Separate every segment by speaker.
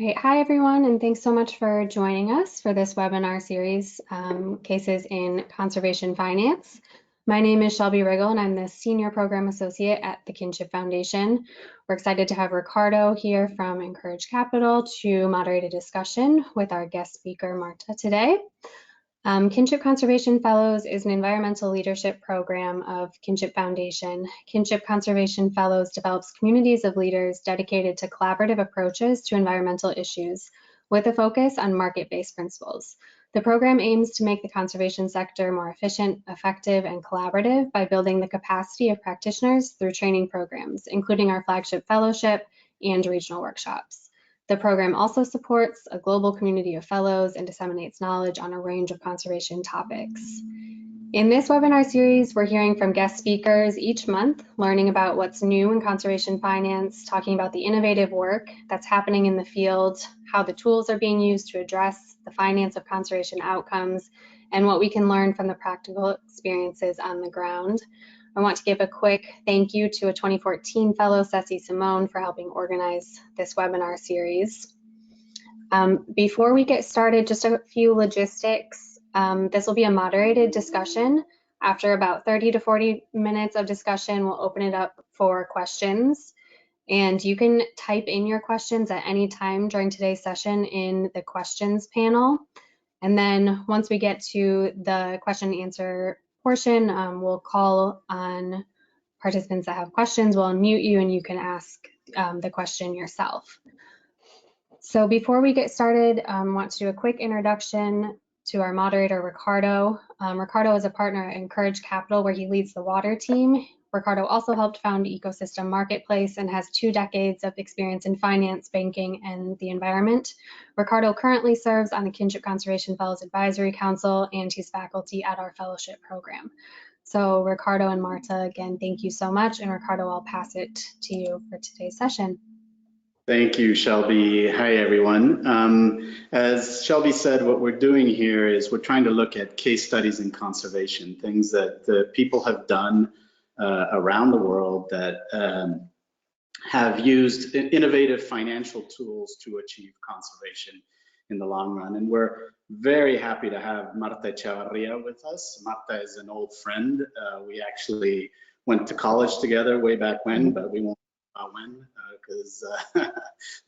Speaker 1: Great. Hi, everyone, and thanks so much for joining us for this webinar series, Cases in Conservation Finance. My name is Shelby Riggle, and I'm the Senior Program Associate at the Kinship Foundation. We're excited to have Ricardo here from Encourage Capital to moderate a discussion with our guest speaker, Marta, today. Kinship Conservation Fellows is an environmental leadership program of Kinship Foundation. Kinship Conservation Fellows develops communities of leaders dedicated to collaborative approaches to environmental issues with a focus on market-based principles. The program aims to make the conservation sector more efficient, effective, and collaborative by building the capacity of practitioners through training programs, including our flagship fellowship and regional workshops. The program also supports a global community of fellows and disseminates knowledge on a range of conservation topics. In this webinar series, we're hearing from guest speakers each month, learning about what's new in conservation finance, talking about the innovative work that's happening in the field, how the tools are being used to address the finance of conservation outcomes, and what we can learn from the practical experiences on the ground. I want to give a quick thank you to a 2014 fellow, Ceci Simone, for helping organize this webinar series. Before we get started, just a few logistics. This will be a moderated discussion. After about 30 to 40 minutes of discussion, we'll open it up for questions. And you can type in your questions at any time during today's session in the questions panel. And then once we get to the question and answer portion, we'll call on participants that have questions. We'll unmute you and you can ask the question yourself. So before we get started, I want to do a quick introduction to our moderator, Ricardo. Ricardo is a partner at Encourage Capital, where he leads the water team. Ricardo also helped found Ecosystem Marketplace and has 2 decades of experience in finance, banking, and the environment. Ricardo currently serves on the Kinship Conservation Fellows Advisory Council, and he's faculty at our fellowship program. So Ricardo and Marta, again, thank you so much. And Ricardo, I'll pass it to you for today's session.
Speaker 2: Thank you, Shelby. Hi, everyone. As Shelby said, what we're doing here is we're trying to look at case studies in conservation, things that people have done around the world that have used innovative financial tools to achieve conservation in the long run. And we're very happy to have Marta Echavarria with us. Marta is an old friend. We actually went to college together way back when, but we won't talk about when, because at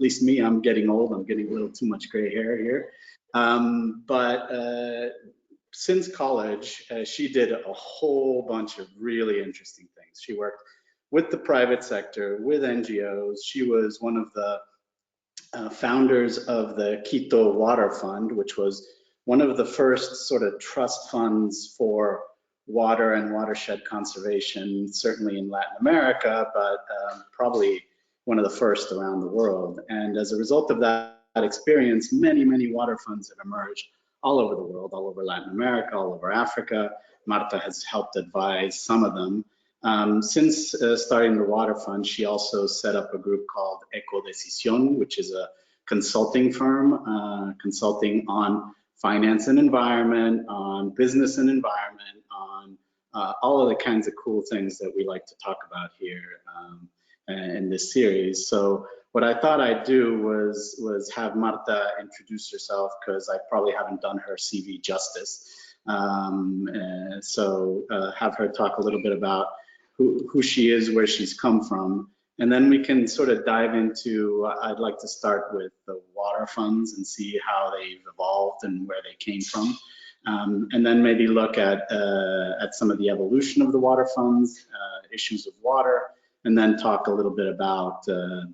Speaker 2: least me, I'm getting old. I'm getting a little too much gray hair here. Since college, she did a whole bunch of really interesting things. She worked with the private sector, with NGOs. She was one of the founders of the Quito Water Fund, which was one of the first sort of trust funds for water and watershed conservation, certainly in Latin America, but probably one of the first around the world. And as a result of that experience, many, many water funds have emerged all over the world, all over Latin America, all over Africa. Marta has helped advise some of them. Since starting the Water Fund, she also set up a group called EcoDesign, which is a consulting firm, consulting on finance and environment, on business and environment, on all of the kinds of cool things that we like to talk about here in this series. So what I thought I'd do was have Marta introduce herself, because I probably haven't done her CV justice. So have her talk a little bit about who she is, where she's come from, and then we can sort of dive into, I'd like to start with the water funds and see how they've evolved and where they came from. And then maybe look at some of the evolution of the water funds, issues of water, and then talk a little bit about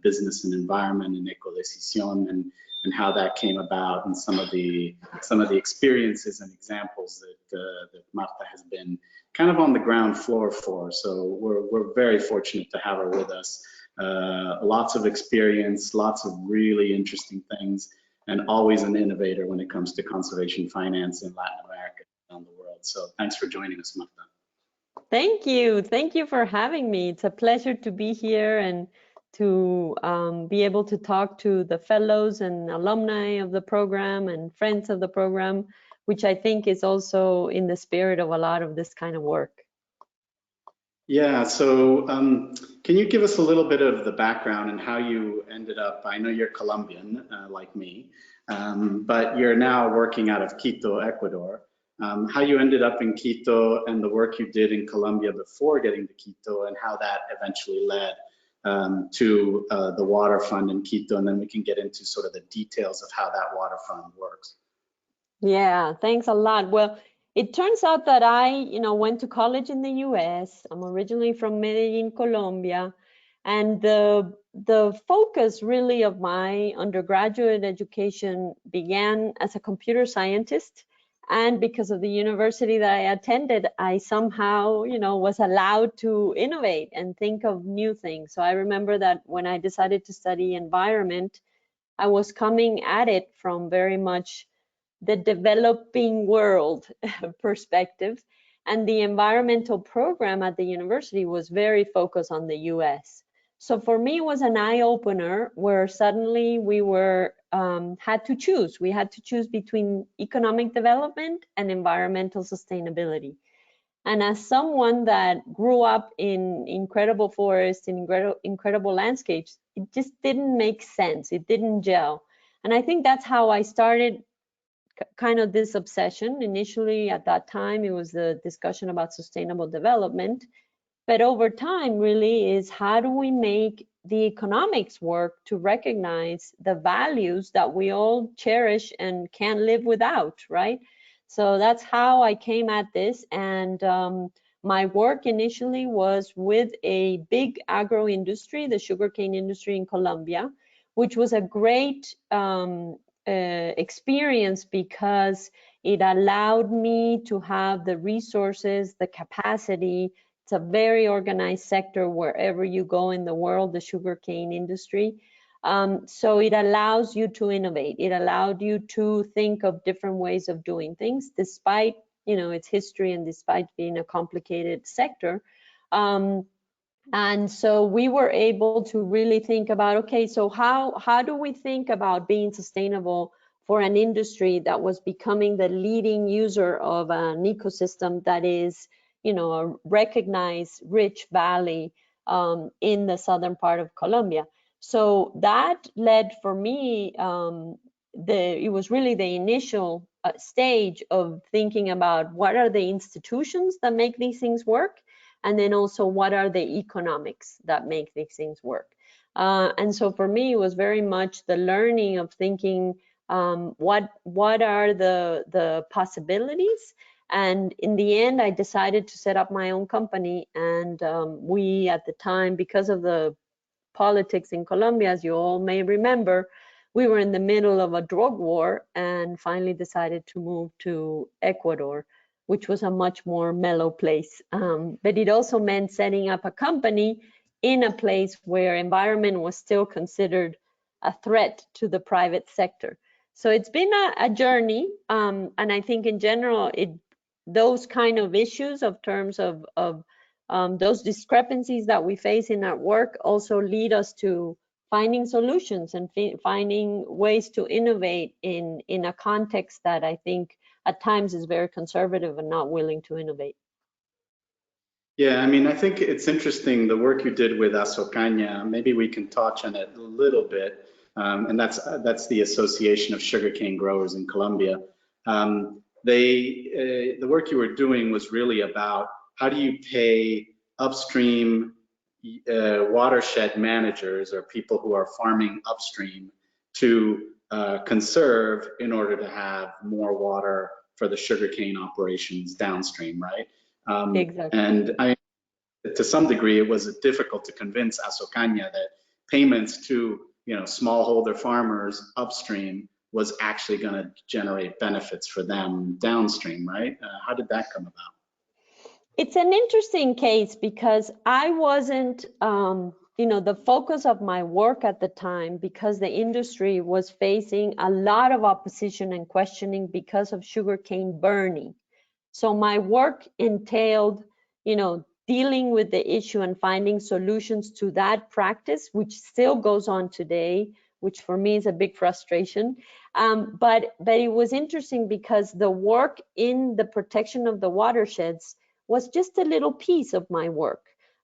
Speaker 2: business and environment and EcoDesign and how that came about, and some of the experiences and examples that Marta has been kind of on the ground floor for. So we're very fortunate to have her with us. Lots of experience, lots of really interesting things, and always an innovator when it comes to conservation finance in Latin America and around the world. So thanks for joining us, Marta.
Speaker 3: Thank you. Thank you for having me. It's a pleasure to be here and to be able to talk to the fellows and alumni of the program and friends of the program, which I think is also in the spirit of a lot of this kind of work.
Speaker 2: Yeah, so Can you give us a little bit of the background and how you ended up, I know you're Colombian, like me, but you're now working out of Quito, Ecuador. How you ended up in Quito and the work you did in Colombia before getting to Quito and how that eventually led to the water fund in Quito, and then we can get into sort of the details of how that water fund works.
Speaker 3: Yeah, thanks a lot. Well, it turns out that I, went to college in the US. I'm originally from Medellin, Colombia, and the focus really of my undergraduate education began as a computer scientist. And because of the university that I attended, I somehow, was allowed to innovate and think of new things. So I remember that when I decided to study environment, I was coming at it from very much the developing world perspective, and the environmental program at the university was very focused on the US. So for me, it was an eye-opener where suddenly we were had to choose. We had to choose between economic development and environmental sustainability. And as someone that grew up in incredible forests, in incredible landscapes, it just didn't make sense. It didn't gel. And I think that's how I started kind of this obsession. Initially, at that time, it was the discussion about sustainable development. But over time, really, is how do we make the economics work to recognize the values that we all cherish and can't live without, right? So that's how I came at this. And my work initially was with a big agro industry, the sugarcane industry in Colombia, which was a great experience because it allowed me to have the resources, the capacity. It's a very organized sector wherever you go in the world, the sugarcane industry. So it allows you to innovate. It allowed you to think of different ways of doing things, despite its history and despite being a complicated sector. And so we were able to really think about, okay, so how do we think about being sustainable for an industry that was becoming the leading user of an ecosystem that is, a recognized rich valley in the southern part of Colombia. So that led for me, it was really the initial stage of thinking about what are the institutions that make these things work, and then also what are the economics that make these things work. And so for me, it was very much the learning of thinking what are the possibilities. And in the end, I decided to set up my own company. And we, at the time, because of the politics in Colombia, as you all may remember, we were in the middle of a drug war and finally decided to move to Ecuador, which was a much more mellow place. But it also meant setting up a company in a place where environment was still considered a threat to the private sector. So it's been a journey, and I think in general, those kind of issues of terms of those discrepancies that we face in our work also lead us to finding solutions and finding ways to innovate in a context that I think at times is very conservative and not willing to innovate.
Speaker 2: Yeah, I mean, I think it's interesting the work you did with Azocaña. Maybe we can touch on it a little bit, and that's the Association of Sugarcane Growers in Colombia. The work you were doing was really about how do you pay upstream watershed managers or people who are farming upstream to conserve in order to have more water for the sugarcane operations downstream, right?
Speaker 3: Exactly.
Speaker 2: And to some degree, it was difficult to convince Azocaña that payments to smallholder farmers upstream was actually going to generate benefits for them downstream, right? How did that come about?
Speaker 3: It's an interesting case because I wasn't, the focus of my work at the time, because the industry was facing a lot of opposition and questioning because of sugarcane burning. So my work entailed, dealing with the issue and finding solutions to that practice, which still goes on today, which for me is a big frustration. But it was interesting because the work in the protection of the watersheds was just a little piece of my work.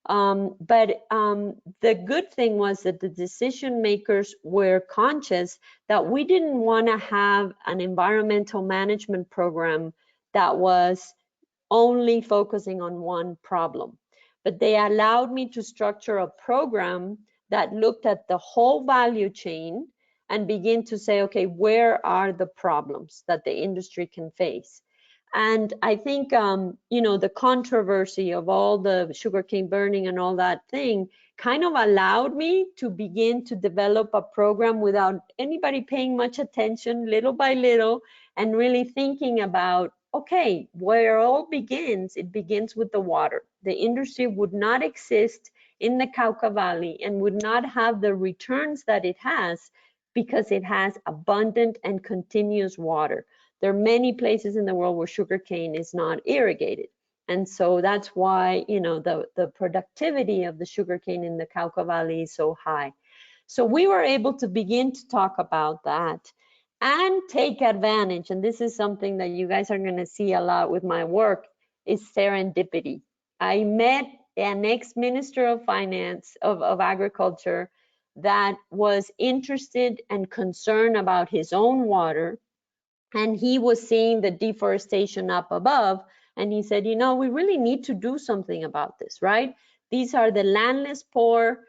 Speaker 3: The good thing was that the decision makers were conscious that we didn't want to have an environmental management program that was only focusing on one problem. But they allowed me to structure a program that looked at the whole value chain and begin to say, okay, where are the problems that the industry can face? And I think, you know, the controversy of all the sugarcane burning and all that thing kind of allowed me to begin to develop a program without anybody paying much attention, little by little, and really thinking about, okay, where it all begins, it begins with the water. The industry would not exist in the Cauca Valley and would not have the returns that it has because it has abundant and continuous water. There are many places in the world where sugarcane is not irrigated. And so that's why, you know, the productivity of the sugarcane in the Cauca Valley is so high. So we were able to begin to talk about that and take advantage. And this is something that you guys are going to see a lot with my work, is serendipity. I met an ex-minister of finance, of agriculture, that was interested and concerned about his own water. And he was seeing the deforestation up above. And he said, you know, we really need to do something about this, right? These are the landless poor.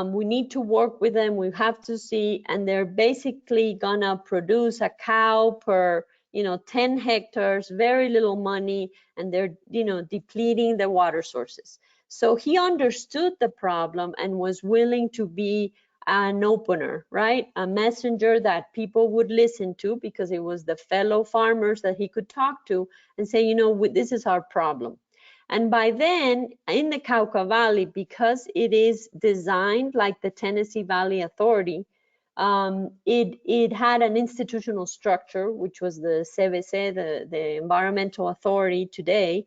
Speaker 3: We need to work with them. We have to see, and they're basically gonna produce a cow per, you know, 10 hectares, very little money, and they're, you know, depleting the water sources. So he understood the problem and was willing to be an opener, right? A messenger that people would listen to because it was the fellow farmers that he could talk to and say, you know, this is our problem. And by then, in the Cauca Valley, because it is designed like the Tennessee Valley Authority, it had an institutional structure, which was the CVC, the environmental authority today,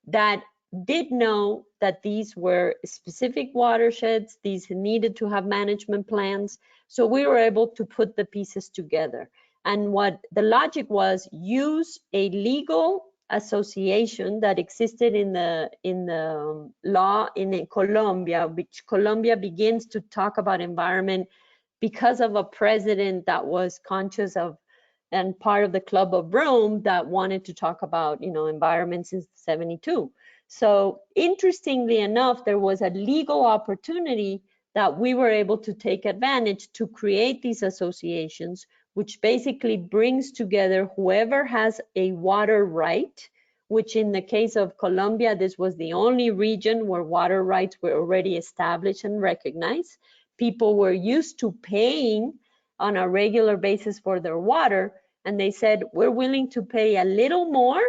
Speaker 3: that did know that these were specific watersheds, these needed to have management plans. So we were able to put the pieces together. And what the logic was, use a legal association that existed in the law in Colombia, which Colombia begins to talk about environment because of a president that was conscious of and part of the Club of Rome that wanted to talk about, you know, environment since 72. So interestingly enough, there was a legal opportunity that we were able to take advantage to create these associations, which basically brings together whoever has a water right, which in the case of Colombia, this was the only region where water rights were already established and recognized. People were used to paying on a regular basis for their water, and they said, we're willing to pay a little more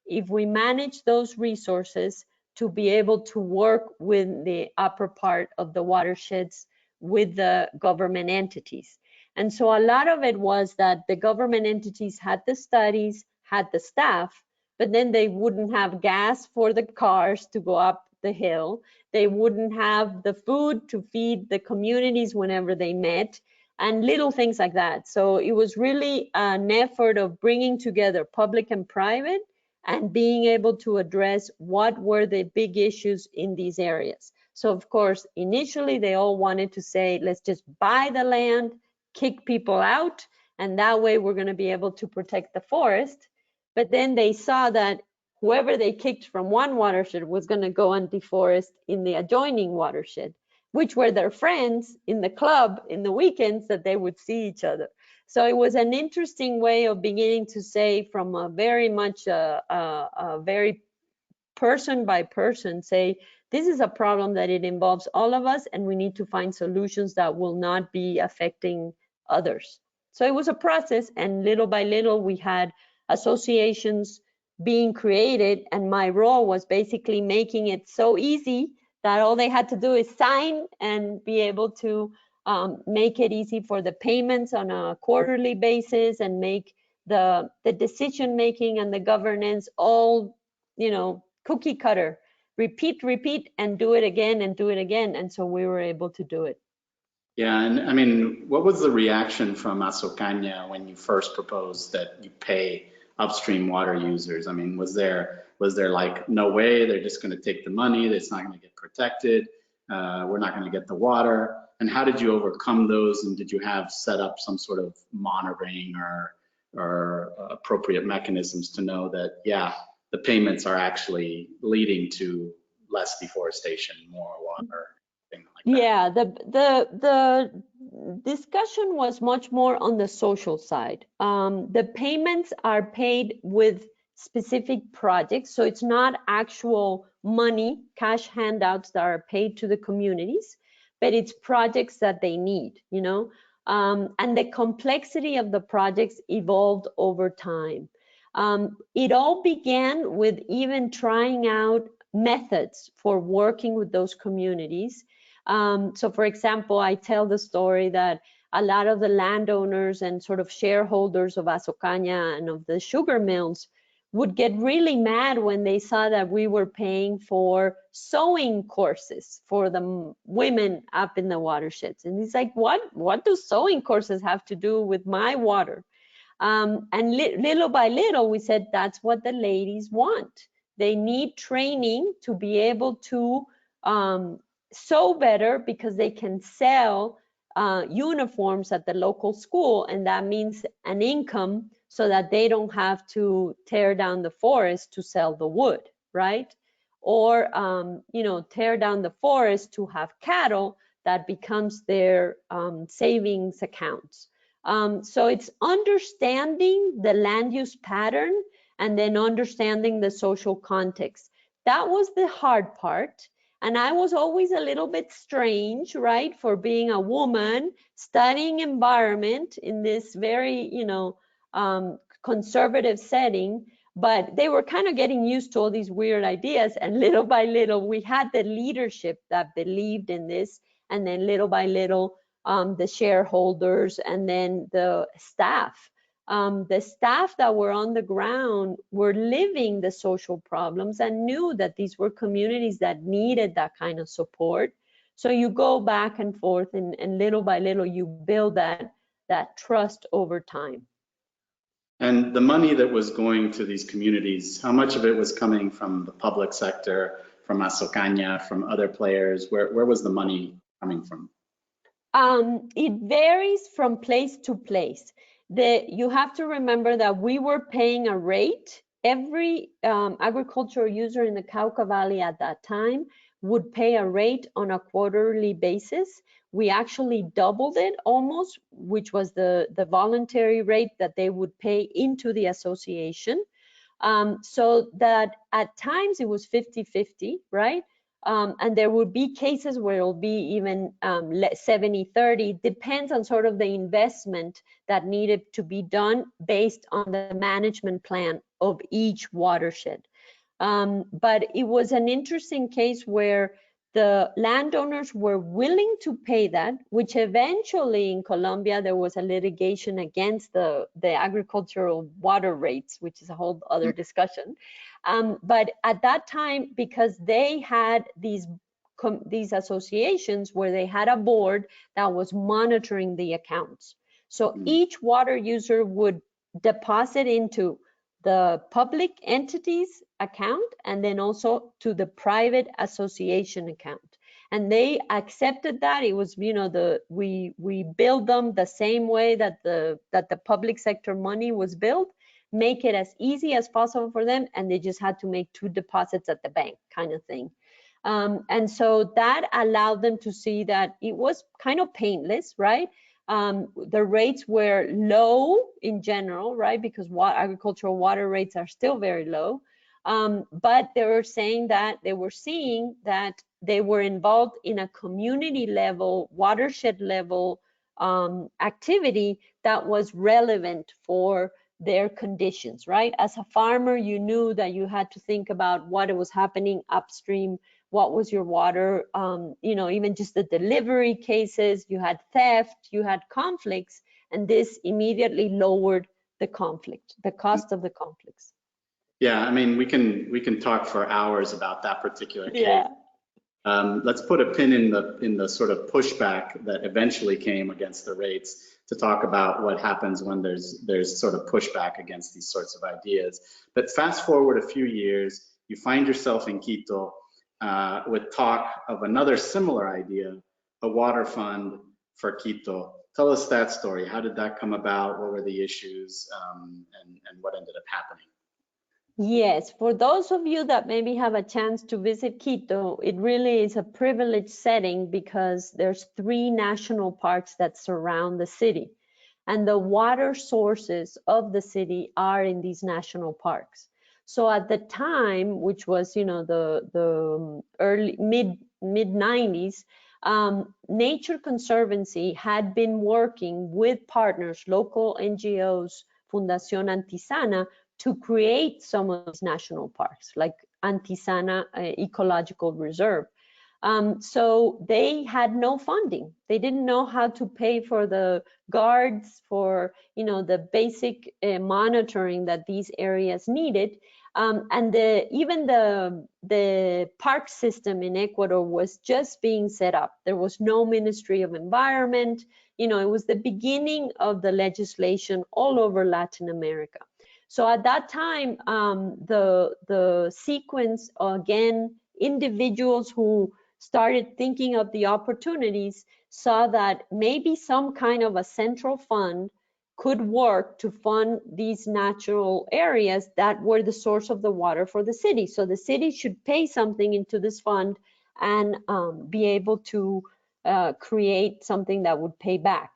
Speaker 3: if we manage those resources to be able to work with the upper part of the watersheds with the government entities. And so a lot of it was that the government entities had the studies, had the staff, but then they wouldn't have gas for the cars to go up the hill. They wouldn't have the food to feed the communities whenever they met, and little things like that. So it was really an effort of bringing together public and private and being able to address what were the big issues in these areas. So of course, initially they all wanted to say, let's just buy the land, kick people out, and that way we're going to be able to protect the forest. But then they saw that whoever they kicked from one watershed was going to go and deforest in the adjoining watershed, which were their friends in the club in the weekends that they would see each other. So it was an interesting way of beginning to say, from a very much a very person by person, say, this is a problem that it involves all of us, and we need to find solutions that will not be affecting others. So it was a process, and little by little we had associations being created, and my role was basically making it so easy that all they had to do is sign and be able to make it easy for the payments on a quarterly basis, and make the decision making and the governance all, you know, cookie cutter, repeat, and do it again and do it again. And so we were able to do it.
Speaker 2: Yeah, and I mean, what was the reaction from Asocaña when you first proposed that you pay upstream water users? I mean, was there like, no way, they're just going to take the money, it's not going to get protected? we're not going to get the water. And how did you overcome those? And did you have set up some sort of monitoring or appropriate mechanisms to know that, yeah, the payments are actually leading to less deforestation, more water, things like that?
Speaker 3: Yeah, the discussion was much more on the social side. The payments are paid with specific projects, so it's not actual money, cash handouts that are paid to the communities, but it's projects that they need, you know. And the complexity of the projects evolved over time. It all began with even trying out methods for working with those communities. So for example, I tell the story that a lot of the landowners and sort of shareholders of Azocaña and of the sugar mills would get really mad when they saw that we were paying for sewing courses for the women up in the watersheds. And it's like, what do sewing courses have to do with my water? And little by little, we said, that's what the ladies want. They need training to be able to sew better because they can sell uniforms at the local school, and that means an income so that they don't have to tear down the forest to sell the wood, right? Or, you know, tear down the forest to have cattle that becomes their savings accounts. So it's understanding the land use pattern and then understanding the social context. That was the hard part. And I was always a little bit strange, right, for being a woman studying environment in this very, you know, conservative setting. But they were kind of getting used to all these weird ideas. And little by little, we had the leadership that believed in this. And then little by little, the shareholders and then the staff. The staff that were on the ground were living the social problems and knew that these were communities that needed that kind of support. So you go back and forth, and little by little you build that trust over time.
Speaker 2: And the money that was going to these communities, how much of it was coming from the public sector, from Azocaña, from other players? Where was the money coming from?
Speaker 3: It varies from place to place. You have to remember that we were paying a rate. Every agricultural user in the Cauca Valley at that time would pay a rate on a quarterly basis. We actually doubled it almost, which was the voluntary rate that they would pay into the association. So that at times it was 50-50, right? And there would be cases where it'll be even 70-30, depends on sort of the investment that needed to be done based on the management plan of each watershed. But it was an interesting case where the landowners were willing to pay that, which eventually in Colombia, there was a litigation against the agricultural water rates, which is a whole other discussion. But at that time, because they had these associations where they had a board that was monitoring the accounts. So each water user would deposit into the public entities account and then also to the private association account. And they accepted that. It was, you know, we build them the same way that the public sector money was built, make it as easy as possible for them, and they just had to make 2 deposits at the bank kind of thing. And so that allowed them to see that it was kind of painless, right? The rates were low in general, right? Because agricultural water rates are still very low. But they were saying that they were seeing that they were involved in a community level, watershed level activity that was relevant for their conditions, right? As a farmer, you knew that you had to think about what was happening upstream, what was your water, you know, even just the delivery cases, you had theft, you had conflicts, and this immediately lowered the conflict, the cost of the conflicts.
Speaker 2: Yeah, I mean, we can talk for hours about that particular case.
Speaker 3: Yeah.
Speaker 2: Let's put a pin in the sort of pushback that eventually came against the rates to talk about what happens when there's sort of pushback against these sorts of ideas. But fast forward a few years, you find yourself in Quito. with talk of another similar idea, a water fund for Quito. Tell us that story. How did that come about? What were the issues, and what ended up happening?
Speaker 3: Yes, for those of you that maybe have a chance to visit Quito, it really is a privileged setting because there's 3 national parks that surround the city. And the water sources of the city are in these national parks. So at the time, which was, the early mid 90s, Nature Conservancy had been working with partners, local NGOs, Fundación Antisana, to create some of these national parks, like Antisana Ecological Reserve. So they had no funding. They didn't know how to pay for the guards, for the basic monitoring that these areas needed. And even the park system in Ecuador was just being set up. There was no Ministry of Environment. It was the beginning of the legislation all over Latin America. So at that time, the sequence, again, individuals who started thinking of the opportunities saw that maybe some kind of a central fund could work to fund these natural areas that were the source of the water for the city. So the city should pay something into this fund and be able to create something that would pay back.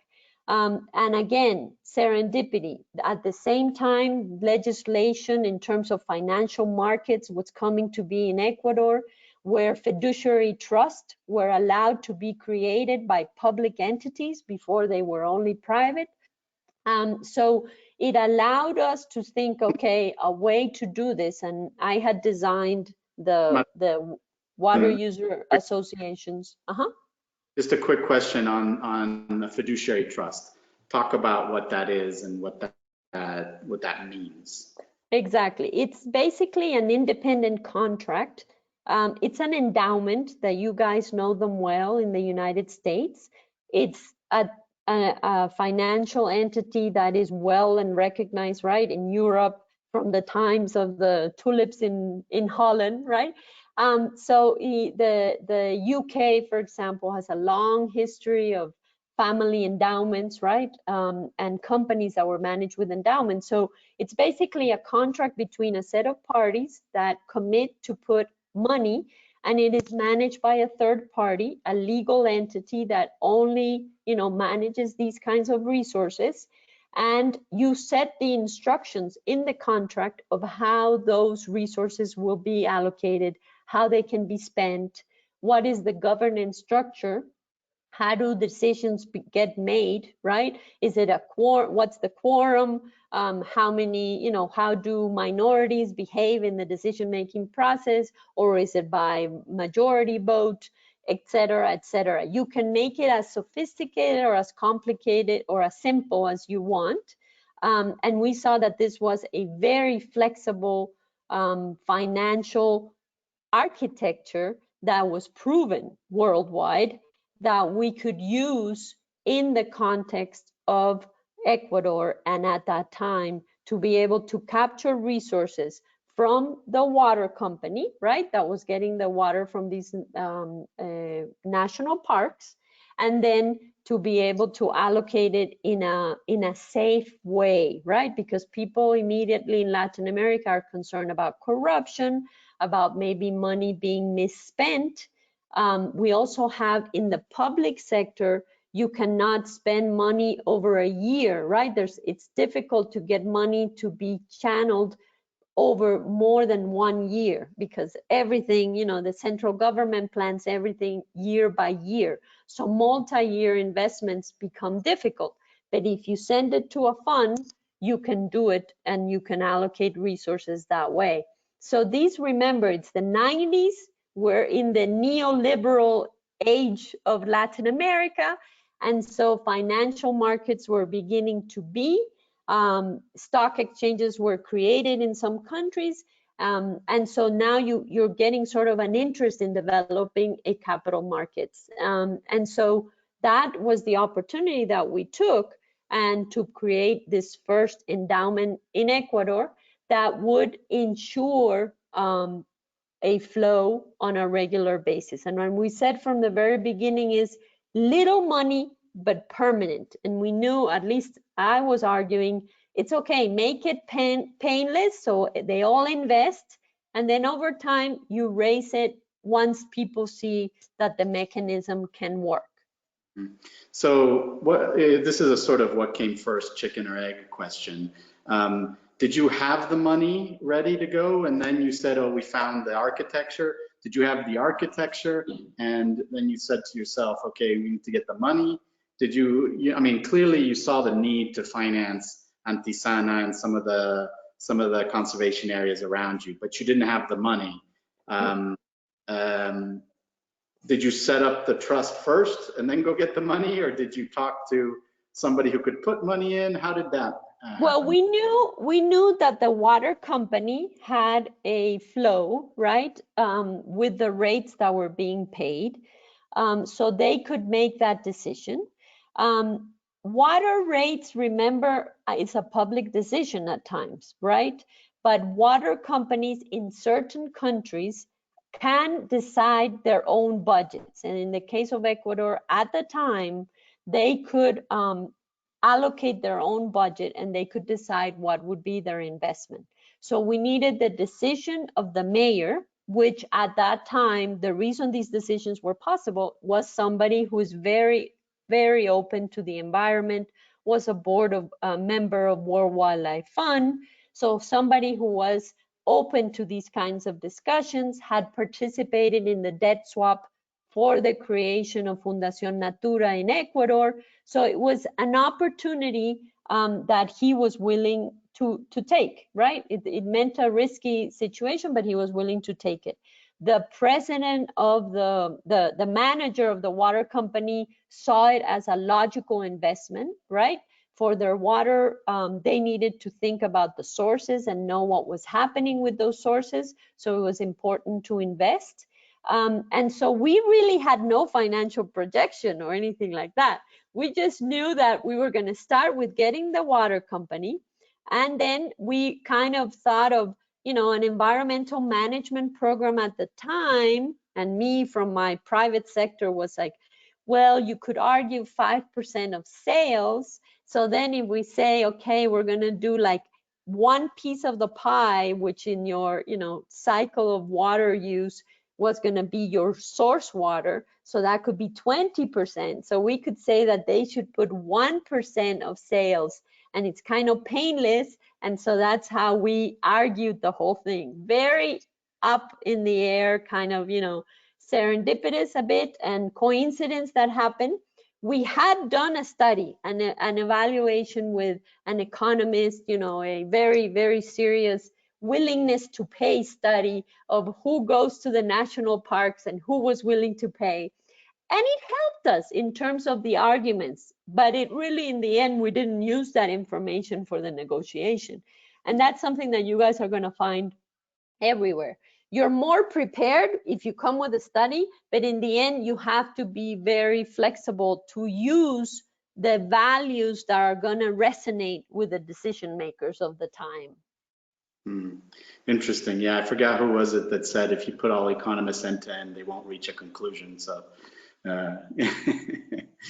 Speaker 3: And again, serendipity. At the same time, legislation in terms of financial markets was coming to be in Ecuador, where fiduciary trusts were allowed to be created by public entities before they were only private. So it allowed us to think, okay, a way to do this. And I had designed the water user associations.
Speaker 2: Just a quick question on the fiduciary trust. Talk about what that is and what that means.
Speaker 3: Exactly. It's basically an independent contract. It's an endowment that you guys know them well in the United States. It's a financial entity that is well and recognized, right, in Europe from the times of the tulips in Holland, right? So the UK, for example, has a long history of family endowments, right? And companies that were managed with endowments. So it's basically a contract between a set of parties that commit to put money, and it is managed by a third party, a legal entity that only, manages these kinds of resources. And you set the instructions in the contract of how those resources will be allocated, how they can be spent, what is the governance structure, how do decisions get made, right? Is it a quorum? What's the quorum? How many, how do minorities behave in the decision-making process, or is it by majority vote, et cetera, et cetera. You can make it as sophisticated or as complicated or as simple as you want. And we saw that this was a very flexible financial architecture that was proven worldwide that we could use in the context of Ecuador, and at that time to be able to capture resources from the water company, right, that was getting the water from these national parks, and then to be able to allocate it in a safe way, right? Because people immediately in Latin America are concerned about corruption, about maybe money being misspent. We also have in the public sector, you cannot spend money over a year, right? It's difficult to get money to be channeled over more than 1 year, because everything, the central government plans everything year by year. So multi-year investments become difficult. But if you send it to a fund, you can do it and you can allocate resources that way. So these, remember, it's the 90s. We're in the neoliberal age of Latin America. And so financial markets were beginning to be. Stock exchanges were created in some countries. And so now you're getting sort of an interest in developing a capital markets. And so that was the opportunity that we took, and to create this first endowment in Ecuador that would ensure a flow on a regular basis. And when we said from the very beginning is little money, but permanent. And we knew, at least I was arguing, it's okay, make it painless, so they all invest, and then over time you raise it once people see that the mechanism can work.
Speaker 2: So this is a sort of what came first, chicken or egg question. Did you have the money ready to go, and then you said, oh, we found the architecture? Did you have the architecture, and then you said to yourself, okay, we need to get the money? Did you I mean, clearly you saw the need to finance Antisana and some of the conservation areas around you, but you didn't have the money. Did you set up the trust first and then go get the money, or did you talk to somebody who could put money in? How did that
Speaker 3: Well,
Speaker 2: happen?
Speaker 3: we knew that the water company had a flow, right, with the rates that were being paid, so they could make that decision. Water rates, remember, it's a public decision at times, right? But water companies in certain countries can decide their own budgets. And in the case of Ecuador, at the time, they could allocate their own budget and they could decide what would be their investment. So we needed the decision of the mayor, which at that time, the reason these decisions were possible was somebody who is very, very open to the environment, was a board of member of World Wildlife Fund. So somebody who was open to these kinds of discussions, had participated in the debt swap for the creation of Fundación Natura in Ecuador. So it was an opportunity that he was willing to take, right? It meant a risky situation, but he was willing to take it. The president of the manager of the water company saw it as a logical investment, right? For their water, they needed to think about the sources and know what was happening with those sources. So it was important to invest. And so we really had no financial projection or anything like that. We just knew that we were going to start with getting the water company. And then we kind of thought of, you know, an environmental management program at the time. And me from my private sector was like, well, you could argue 5% of sales. So then if we say, okay, we're going to do like one piece of the pie, which in your, you know, cycle of water use was going to be your source water. So that could be 20%. So we could say that they should put 1% of sales, and it's kind of painless. And so that's how we argued the whole thing. Very up in the air, kind of, you know, serendipitous a bit and coincidence that happened. We had done a study, an evaluation with an economist, you know, a very, very serious willingness to pay study of who goes to the national parks and who was willing to pay. And it helped us in terms of the arguments, but it really, in the end, we didn't use that information for the negotiation. And that's something that you guys are going to find everywhere. You're more prepared if you come with a study, but in the end, you have to be very flexible to use the values that are going to resonate with the decision makers of the time.
Speaker 2: Interesting. Yeah, I forgot who was it that said if you put all economists end to end, they won't reach a conclusion. So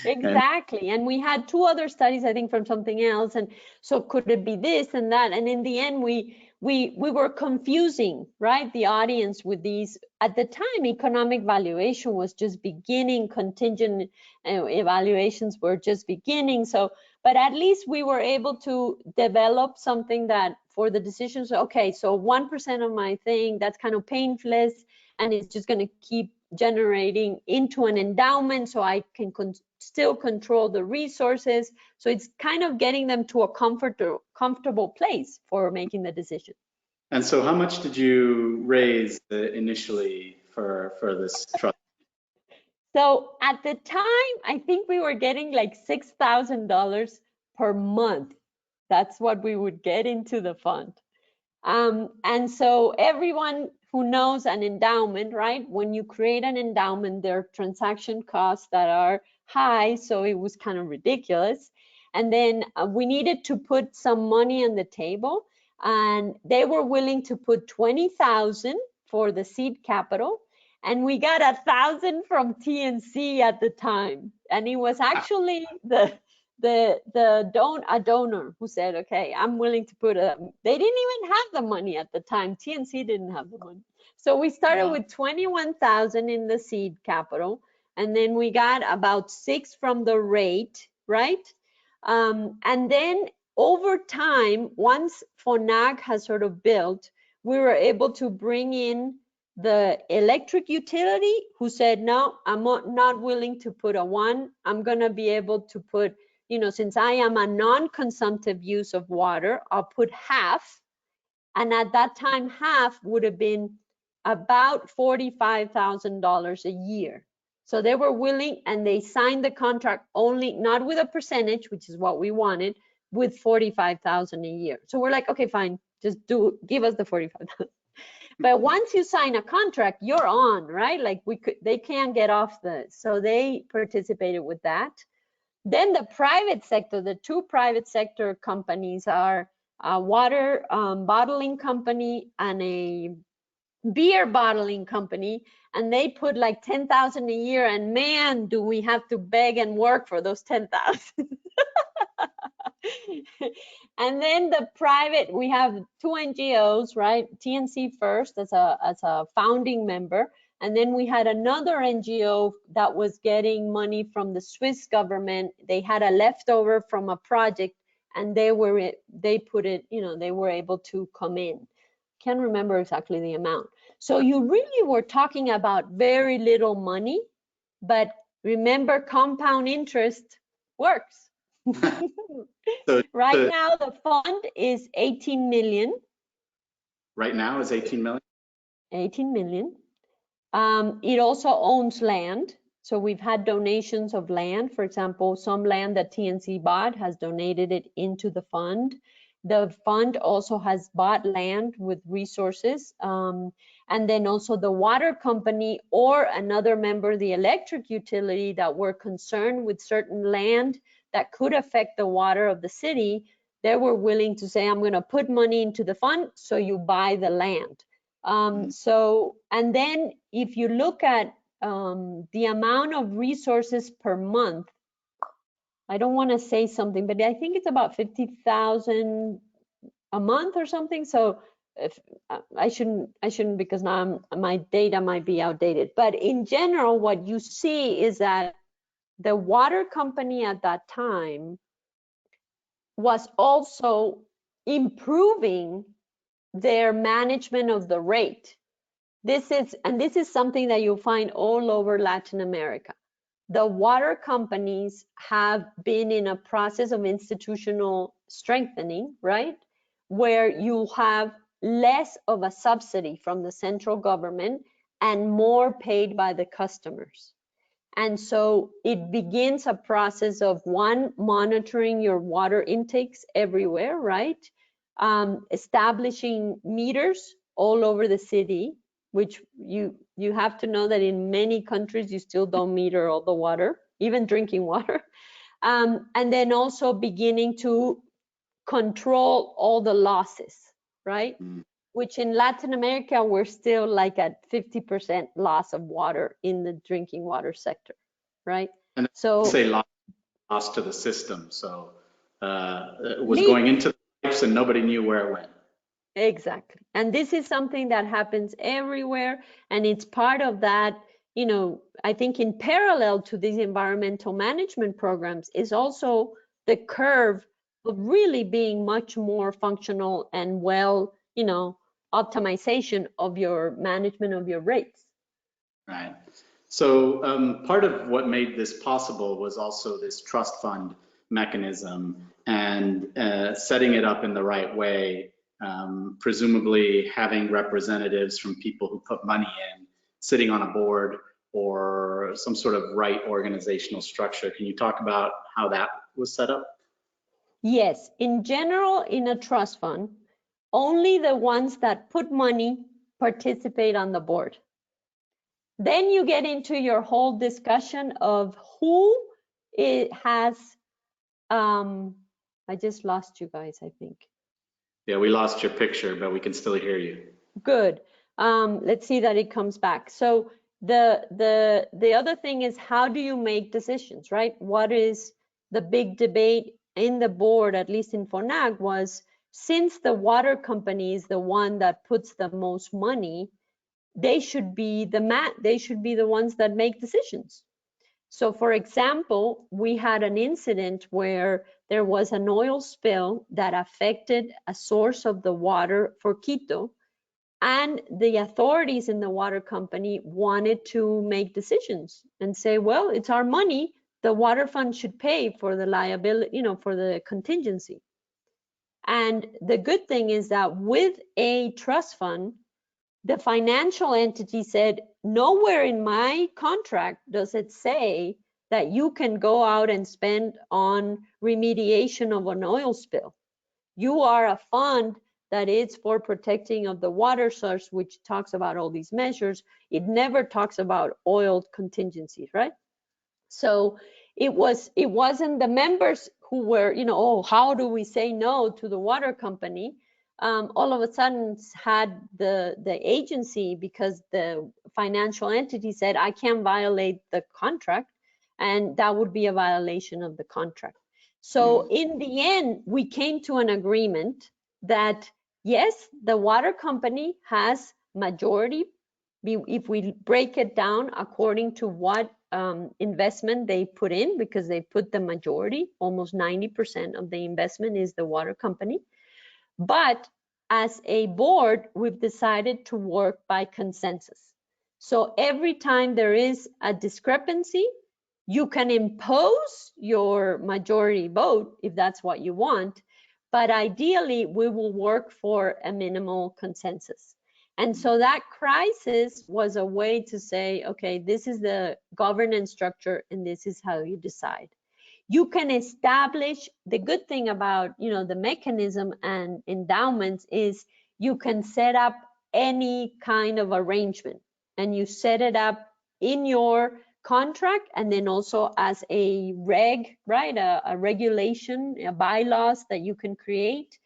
Speaker 3: exactly. And we had two other studies, I think, from something else. And so could it be this and that? And in the end, we were confusing, right, the audience with these. At the time, economic valuation was just beginning, contingent evaluations were just beginning. So, but at least we were able to develop something that for the decisions, okay, so 1% of my thing, that's kind of painless, and it's just going to keep generating into an endowment so I can still control the resources. So it's kind of getting them to a comfortable place for making the decision.
Speaker 2: And so how much did you raise initially for this trust?
Speaker 3: So at the time, I think we were getting like $6,000 per month. That's what we would get into the fund. And so everyone who knows an endowment, right? When you create an endowment, there are transaction costs that are high, so it was kind of ridiculous. And then we needed to put some money on the table, and they were willing to put 20,000 for the seed capital, and we got 1,000 from TNC at the time, and it was actually a donor who said, okay, I'm willing to put a, they didn't even have the money at the time. TNC didn't have the money. So we started with 21,000 in the seed capital, and then we got about 6 from the rate, right? And then over time, once FONAC has sort of built, we were able to bring in the electric utility, who said, no, I'm not willing to put a 1. I'm gonna be able to put, you know, since I am a non-consumptive use of water, I'll put half. And at that time, half would have been about $45,000 a year. So they were willing, and they signed the contract only, not with a percentage, which is what we wanted, with 45,000 a year. So we're like, okay, fine, just give us the 45,000. But once you sign a contract, you're on, right? Like they can't get off so they participated with that. Then the private sector, the 2 private sector companies are a water bottling company and a beer bottling company, and they put like 10,000 a year, and man, do we have to beg and work for those 10,000. And then the private, we have 2 NGOs, right? TNC first as a founding member, and then we had another NGO that was getting money from the Swiss government. They had a leftover from a project, and they put it, you know, they were able to come in. Can't remember exactly the amount. So you really were talking about very little money, but remember, compound interest works. Right now, the fund is 18 million.
Speaker 2: Right now is 18 million?
Speaker 3: 18 million. It also owns land. So we've had donations of land. For example, some land that TNC bought has donated it into the fund. The fund also has bought land with resources. And then also the water company or another member, the electric utility, that were concerned with certain land that could affect the water of the city, they were willing to say, I'm going to put money into the fund, so you buy the land. So, and then if you look at the amount of resources per month, I don't want to say something, but I think it's about 50,000 a month or something. So if, I shouldn't because now my data might be outdated. But in general, what you see is that the water company at that time was also improving their management of the rate. This is something that you'll find all over Latin America. The water companies have been in a process of institutional strengthening, right? Where you have less of a subsidy from the central government and more paid by the customers. And so it begins a process of, one, monitoring your water intakes everywhere, right? Establishing meters all over the city, which you have to know that in many countries you still don't meter all the water, even drinking water. And then also beginning to control all the losses, right? Which in Latin America, we're still like at 50% loss of water in the drinking water sector, right?
Speaker 2: And
Speaker 3: so
Speaker 2: say loss to the system. So it was going into the pipes and nobody knew where it went.
Speaker 3: Exactly. And this is something that happens everywhere. And it's part of that, you know, I think in parallel to these environmental management programs is also the curve of really being much more functional and well, you know, optimization of your management of your rates.
Speaker 2: Right. So part of what made this possible was also this trust fund mechanism and setting it up in the right way, presumably having representatives from people who put money in, sitting on a board or some sort of right organizational structure. Can you talk about how that was set up?
Speaker 3: Yes, in general, in a trust fund, only the ones that put money participate on the board. Then you get into your whole discussion of who it has, I just lost you guys, I think.
Speaker 2: Yeah, we lost your picture, but we can still hear you.
Speaker 3: Good. Let's see that it comes back. So the other thing is, how do you make decisions, right? What is the big debate in the board, at least in FONAC, was, since the water company is the one that puts the most money, they should be the ones that make decisions. So for example, we had an incident where there was an oil spill that affected a source of the water for Quito, and the authorities in the water company wanted to make decisions and say, well, it's our money, the water fund should pay for the liability, for the contingency. And the good thing is that with a trust fund, the financial entity said, nowhere in my contract does it say that you can go out and spend on remediation of an oil spill. You are a fund that is for protecting of the water source, which talks about all these measures. It never talks about oil contingencies, right? So it wasn't the members who were, oh, how do we say no to the water company? All of a sudden had the agency, because the financial entity said, I can't violate the contract, and that would be a violation of the contract. So in the end, we came to an agreement that yes, the water company has majority, if we break it down according to what investment they put in, because they put the majority, almost 90% of the investment is the water company. But as a board, we've decided to work by consensus. So every time there is a discrepancy, you can impose your majority vote if that's what you want, but ideally we will work for a minimal consensus. And so that crisis was a way to say, okay, this is the governance structure and this is how you decide. You can establish, the good thing about the mechanism and endowments is you can set up any kind of arrangement, and you set it up in your contract and then also as a reg, right? A regulation, a bylaws that you can create.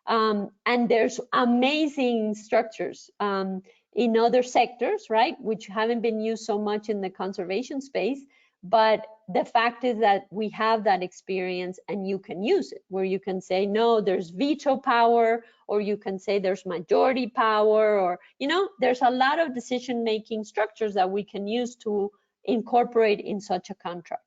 Speaker 3: And there's amazing structures in other sectors, right, which haven't been used so much in the conservation space. But the fact is that we have that experience and you can use it, where you can say, no, there's veto power, or you can say there's majority power, or, there's a lot of decision-making structures that we can use to incorporate in such a contract.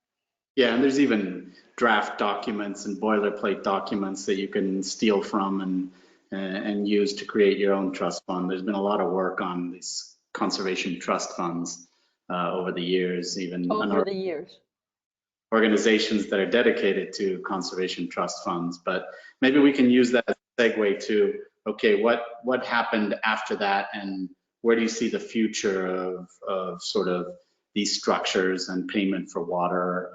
Speaker 2: Yeah, and there's even draft documents and boilerplate documents that you can steal from and use to create your own trust fund. There's been a lot of work on these conservation trust funds over the years, even
Speaker 3: over the years.
Speaker 2: Organizations that are dedicated to conservation trust funds. But maybe we can use that as a segue to, okay, what happened after that, and where do you see the future of sort of these structures and payment for water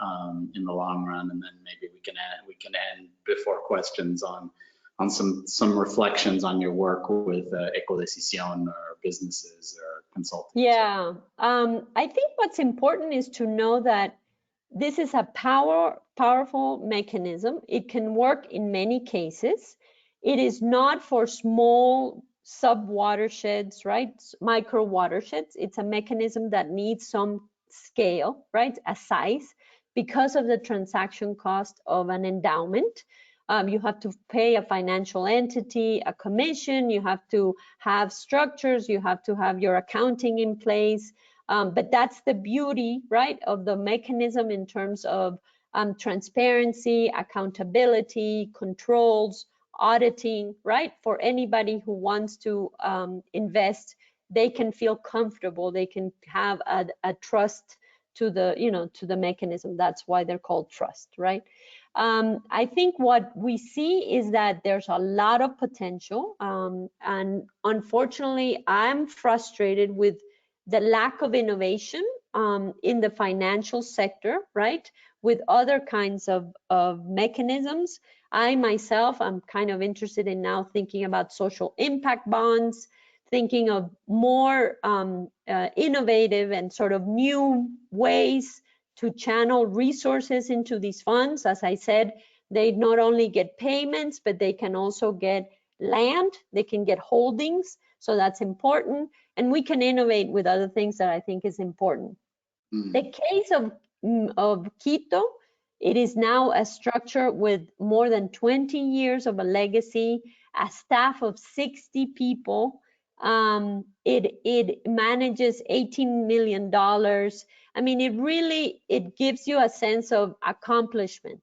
Speaker 2: in the long run? And then maybe we can end before questions on some reflections on your work with EcoDesign or businesses or consultants.
Speaker 3: Yeah, I think what's important is to know that this is a powerful mechanism. It can work in many cases. It is not for small sub-watersheds, right? Micro watersheds. It's a mechanism that needs some scale, right? A size, because of the transaction cost of an endowment. You have to pay a financial entity, a commission, you have to have structures, you have to have your accounting in place. But that's the beauty, right, of the mechanism in terms of transparency, accountability, controls, auditing, right? For anybody who wants to invest, they can feel comfortable, they can have a trust to the, to the mechanism. That's why they're called trust, right? I think what we see is that there's a lot of potential, and unfortunately, I'm frustrated with the lack of innovation in the financial sector, right? With other kinds of mechanisms. I myself, I'm kind of interested in now thinking about social impact bonds, thinking of more innovative and sort of new ways to channel resources into these funds. As I said, they not only get payments, but they can also get land, they can get holdings, so that's important. and we can innovate with other things that I think is important. The case of Quito, it is now a structure with more than 20 years of a legacy, a staff of 60 people. It manages $18 million. I mean, it gives you a sense of accomplishment.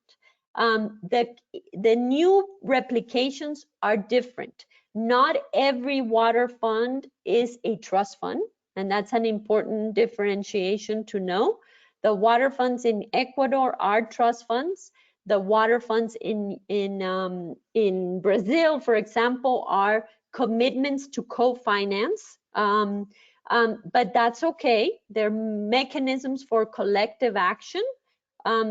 Speaker 3: The new replications are different. Not every water fund is a trust fund, and that's an important differentiation to know. The water funds in Ecuador are trust funds. The water funds in Brazil, for example, are commitments to co-finance. But that's okay. They're mechanisms for collective action.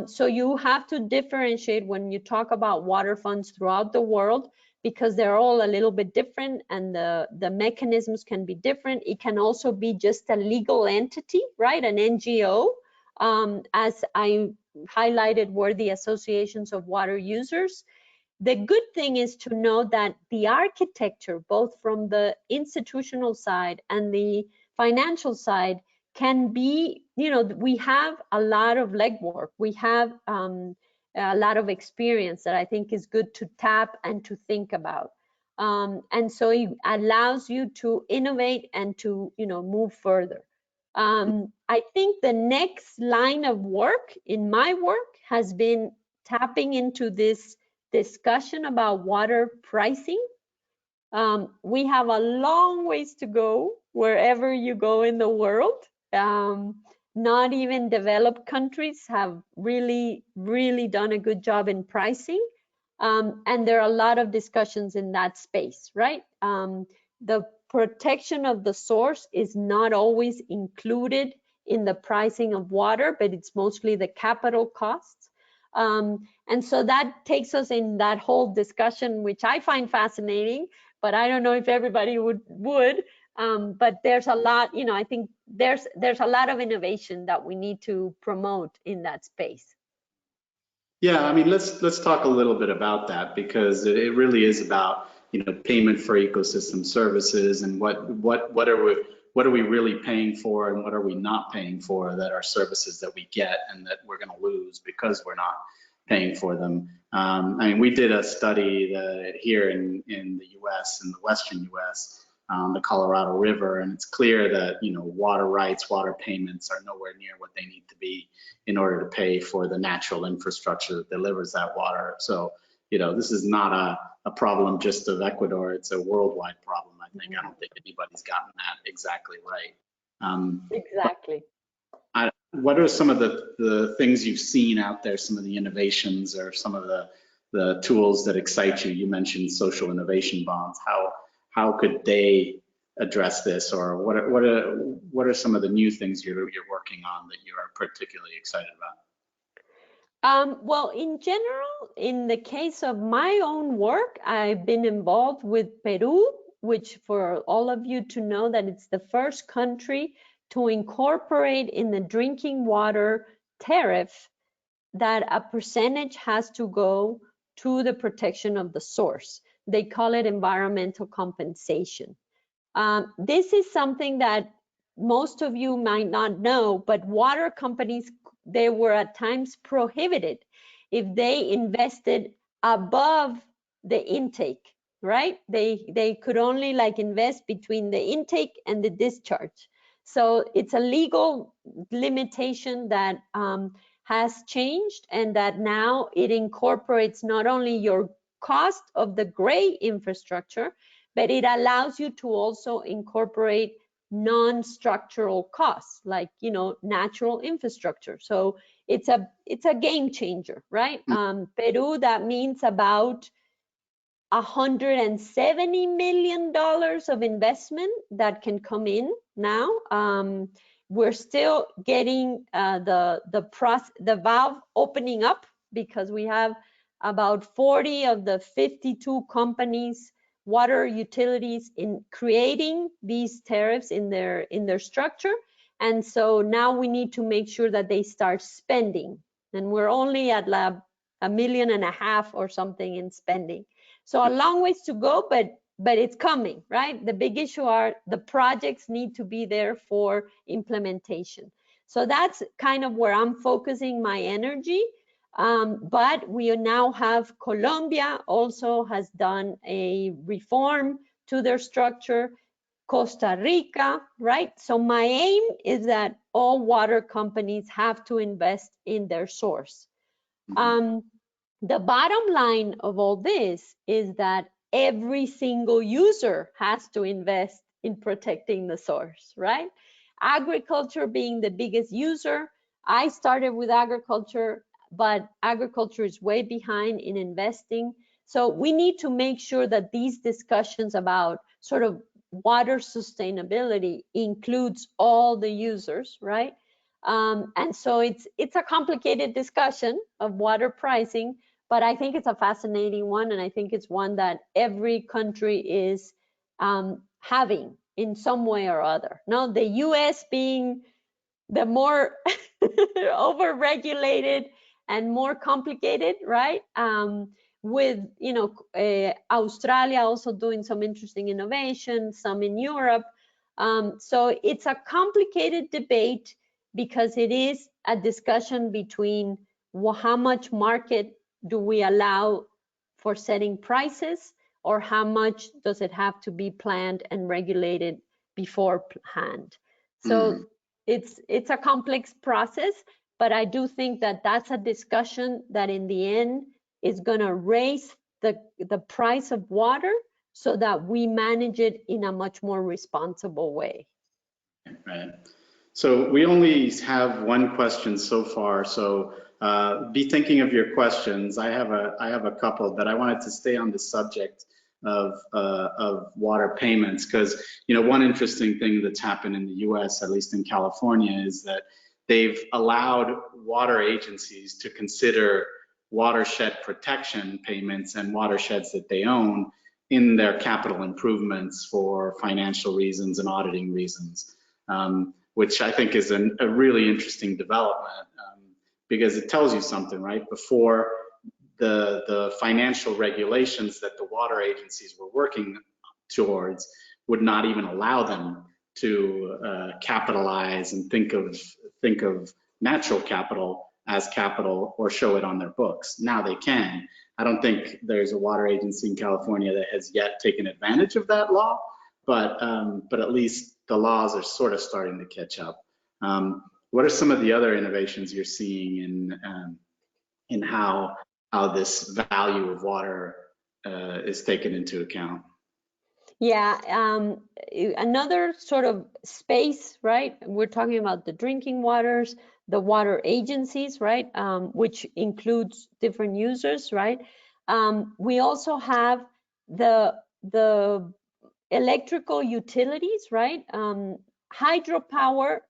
Speaker 3: So you have to differentiate when you talk about water funds throughout the world, because they're all a little bit different and the mechanisms can be different. It can also be just a legal entity, right? An NGO, as I highlighted, were the associations of water users. The good thing is to know that the architecture, both from the institutional side and the financial side, can be, we have a lot of legwork. We have a lot of experience that I think is good to tap and to think about. And so it allows you to innovate and to, move further. I think the next line of work in my work has been tapping into this discussion about water pricing. We have a long ways to go wherever you go in the world. Not even developed countries have really, really done a good job in pricing. And there are a lot of discussions in that space, right? The protection of the source is not always included in the pricing of water, but it's mostly the capital costs. And so that takes us in that whole discussion, which I find fascinating, but I don't know if everybody would. But there's a lot, I think there's a lot of innovation that we need to promote in that space.
Speaker 2: Yeah, I mean, let's talk a little bit about that, because it really is about, payment for ecosystem services and what are we really paying for and what are we not paying for that are services that we get and that we're going to lose because we're not paying for them. I mean, we did a study here in the U.S., in the Western U.S., the Colorado River, and it's clear that water rights, water payments are nowhere near what they need to be in order to pay for the natural infrastructure that delivers that water. So this is not a problem just of Ecuador; it's a worldwide problem. I think. I don't think anybody's gotten that exactly right.
Speaker 3: Exactly.
Speaker 2: What are some of the things you've seen out there? Some of the innovations or some of the tools that excite you? You mentioned social innovation bonds. How could they address this, or what are some of the new things you're working on that you are particularly excited about?
Speaker 3: Well, in general, in the case of my own work, I've been involved with Peru, which for all of you to know that it's the first country to incorporate in the drinking water tariff that a percentage has to go to the protection of the source. They call it environmental compensation. This is something that most of you might not know, but water companies, they were at times prohibited if they invested above the intake, right? They could only invest between the intake and the discharge. So it's a legal limitation that has changed, and that now it incorporates not only your cost of the gray infrastructure, but it allows you to also incorporate non-structural costs, like natural infrastructure. So it's a game changer, right? Peru, that means about $170 million of investment that can come in now. We're still getting the valve opening up, because we have about 40 of the 52 companies, water utilities, in creating these tariffs in their structure. And so now we need to make sure that they start spending, and we're only at $1.5 million or something in spending. So a long ways to go, but but it's coming, right? The big issue are the projects need to be there for implementation. So that's kind of where I'm focusing my energy. But we now have Colombia also has done a reform to their structure, Costa Rica, right? So my aim is that all water companies have to invest in their source. The bottom line of all this is that every single user has to invest in protecting the source, right? Agriculture being the biggest user. I started with agriculture, but agriculture is way behind in investing. So we need to make sure that these discussions about sort of water sustainability includes all the users, right? And so it's a complicated discussion of water pricing, but I think it's a fascinating one, and I think it's one that every country is having in some way or other. No, the US being the more over-regulated and more complicated, right? With, you know, Australia also doing some interesting innovation, some in Europe. So it's a complicated debate because it is a discussion between how much market do we allow for setting prices, or how much does it have to be planned and regulated beforehand. So it's a complex process, but I do think that that's a discussion that in the end is going to raise the price of water so that we manage it in a much more responsible way.
Speaker 2: Right. So we only have one question so far, so be thinking of your questions. I have a couple, but I wanted to stay on the subject of water payments, because, you know, one interesting thing that's happened in the US, at least in California, is that they've allowed water agencies to consider watershed protection payments and watersheds that they own in their capital improvements for financial reasons and auditing reasons, which I think is a really interesting development, because it tells you something, right? Before, the financial regulations that the water agencies were working towards would not even allow them to capitalize and think of natural capital as capital or show it on their books. Now they can. I don't think there's a water agency in California that has yet taken advantage of that law, but at least the laws are sort of starting to catch up. What are some of the other innovations you're seeing in how this value of water is taken into account?
Speaker 3: Yeah, another sort of space, right? We're talking about the drinking waters, the water agencies, right? Which includes different users, right? We also have the electrical utilities, right? Hydropower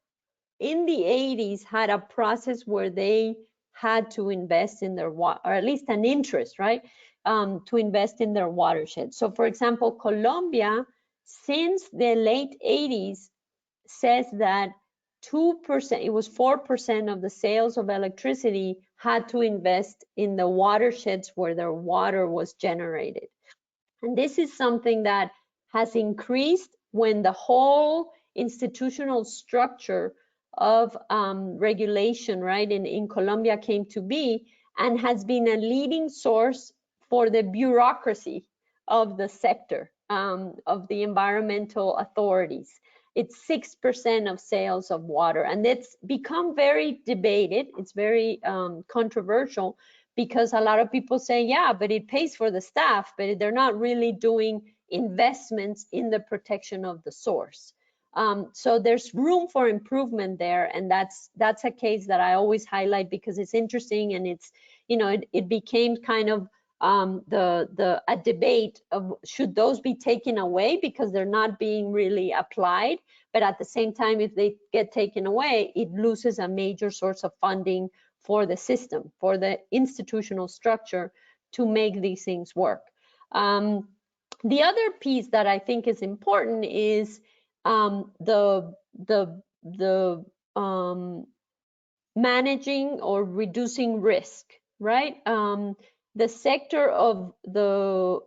Speaker 3: in the 80s had a process where they had to invest in their water, or at least an interest, right? To invest in their watershed. So for example, Colombia, since the late 80s, says that 2%, it was 4% of the sales of electricity had to invest in the watersheds where their water was generated. And this is something that has increased when the whole institutional structure of regulation, right, in Colombia came to be, and has been a leading source for the bureaucracy of the sector, of the environmental authorities. It's 6% of sales of water, and it's become very debated. It's very controversial, because a lot of people say, yeah, but it pays for the staff, but they're not really doing investments in the protection of the source. So there's room for improvement there, and that's a case that I always highlight because it's interesting, and it's, you know, it became kind of a debate of should those be taken away because they're not being really applied, but at the same time, if they get taken away, it loses a major source of funding for the system, for the institutional structure to make these things work. The other piece that I think is important is managing or reducing risk, right? The sector of the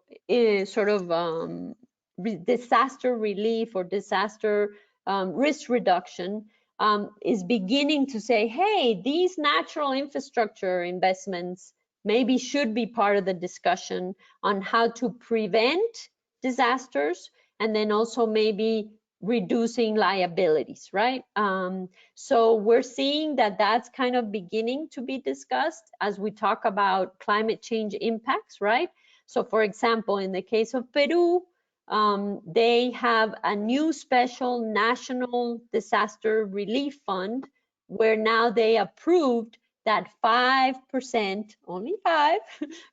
Speaker 3: disaster relief or disaster risk reduction is beginning to say, hey, these natural infrastructure investments maybe should be part of the discussion on how to prevent disasters, and then also maybe reducing liabilities, right? So we're seeing that that's kind of beginning to be discussed as we talk about climate change impacts, right? So for example, in the case of Peru, they have a new special national disaster relief fund where now they approved that 5%, only 5,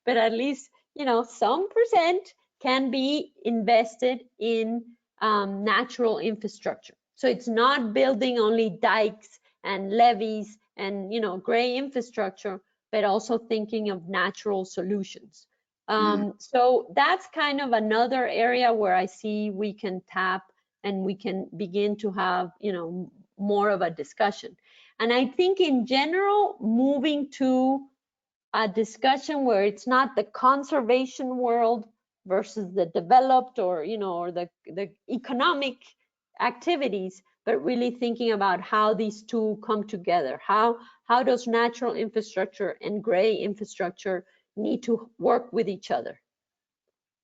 Speaker 3: but at least, you know, some percent can be invested in natural infrastructure. So it's not building only dikes and levees and, you know, gray infrastructure, but also thinking of natural solutions. So that's kind of another area where I see we can tap and we can begin to have, you know, more of a discussion. And I think in general, moving to a discussion where it's not the conservation world versus the developed or, you know, or the economic activities, but really thinking about how these two come together. How does natural infrastructure and gray infrastructure need to work with each other?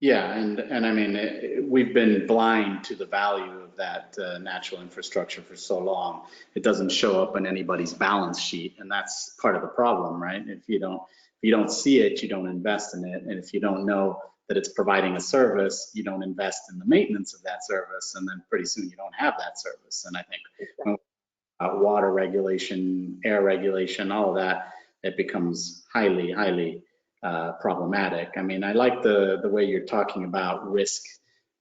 Speaker 2: Yeah, and I mean, we've been blind to the value of that natural infrastructure for so long. It doesn't show up on anybody's balance sheet, and that's part of the problem, right? If you don't see it, you don't invest in it, and if you don't know that it's providing a service, you don't invest in the maintenance of that service, and then pretty soon you don't have that service. And I think water regulation, air regulation, all of that, it becomes highly, highly problematic. I mean, I like the way you're talking about risk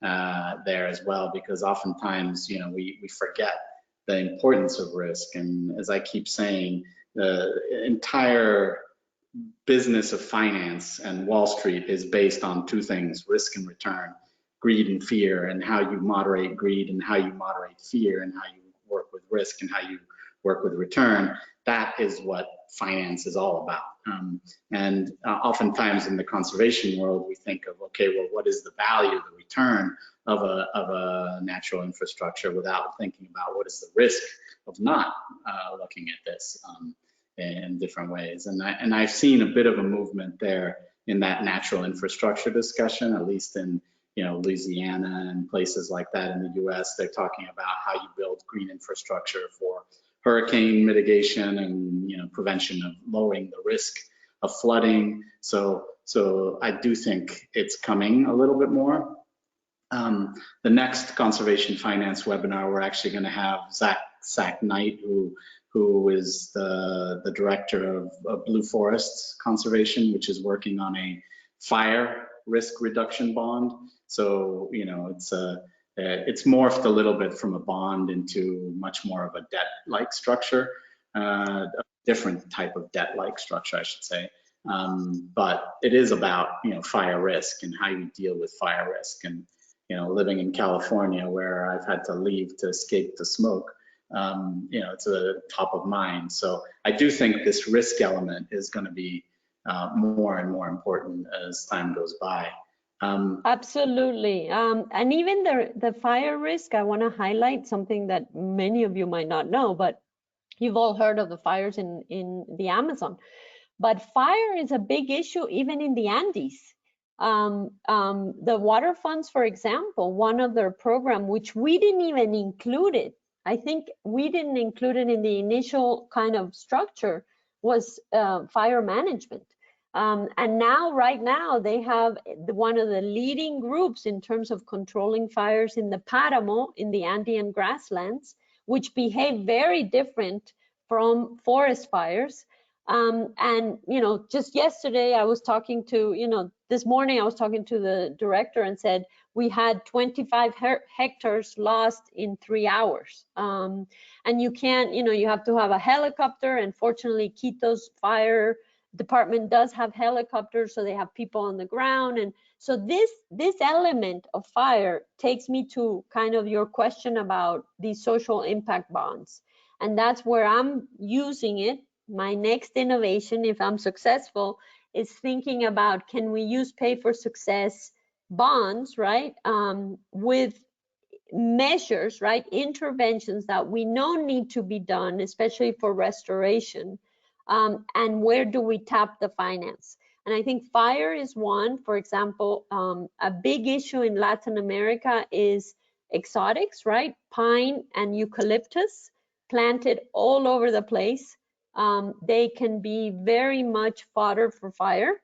Speaker 2: there as well, because oftentimes, you know, we forget the importance of risk. And as I keep saying, the entire business of finance and Wall Street is based on two things: risk and return, greed and fear, and how you moderate greed and how you moderate fear and how you work with risk and how you work with return. That is what finance is all about. And oftentimes in the conservation world, we think of, okay, well, what is the value, the return of a natural infrastructure, without thinking about what is the risk of not looking at this in different ways. And I've seen a bit of a movement there in that natural infrastructure discussion, at least in, you know, Louisiana and places like that in the US. They're talking about how you build green infrastructure for hurricane mitigation and, you know, prevention of lowering the risk of flooding. So I do think it's coming a little bit more. The next conservation finance webinar, we're actually going to have Zach Knight, who is the director of Blue Forests Conservation, which is working on a fire risk reduction bond. So, you know, it's morphed a little bit from a bond into much more of a debt-like structure, a different type of debt-like structure, I should say. But it is about, you know, fire risk and how you deal with fire risk. And, you know, living in California, where I've had to leave to escape the smoke, you know, it's a top of mind. So I do think this risk element is going to be more and more important as time goes by.
Speaker 3: Absolutely. And even the fire risk, I want to highlight something that many of you might not know, but you've all heard of the fires in the Amazon. But fire is a big issue even in the Andes. The water funds, for example, one of their program, which we didn't even include it, I think we didn't include it in the initial kind of structure, was fire management. And now, right now, they have one of the leading groups in terms of controlling fires in the Paramo, in the Andean grasslands, which behave very different from forest fires. And, you know, just yesterday I was talking to, you know, this morning I was talking to the director and said, we had 25 hectares lost in 3 hours. And you can't, you know, you have to have a helicopter, and fortunately Quito's fire department does have helicopters, so they have people on the ground. And so this element of fire takes me to kind of your question about these social impact bonds. And that's where I'm using it. My next innovation, if I'm successful, is thinking about, can we use pay for success bonds, right, with measures, right, interventions that we know need to be done, especially for restoration, and where do we tap the finance? And I think fire is one. For example, a big issue in Latin America is exotics, right? Pine and eucalyptus planted all over the place. They can be very much fodder for fire,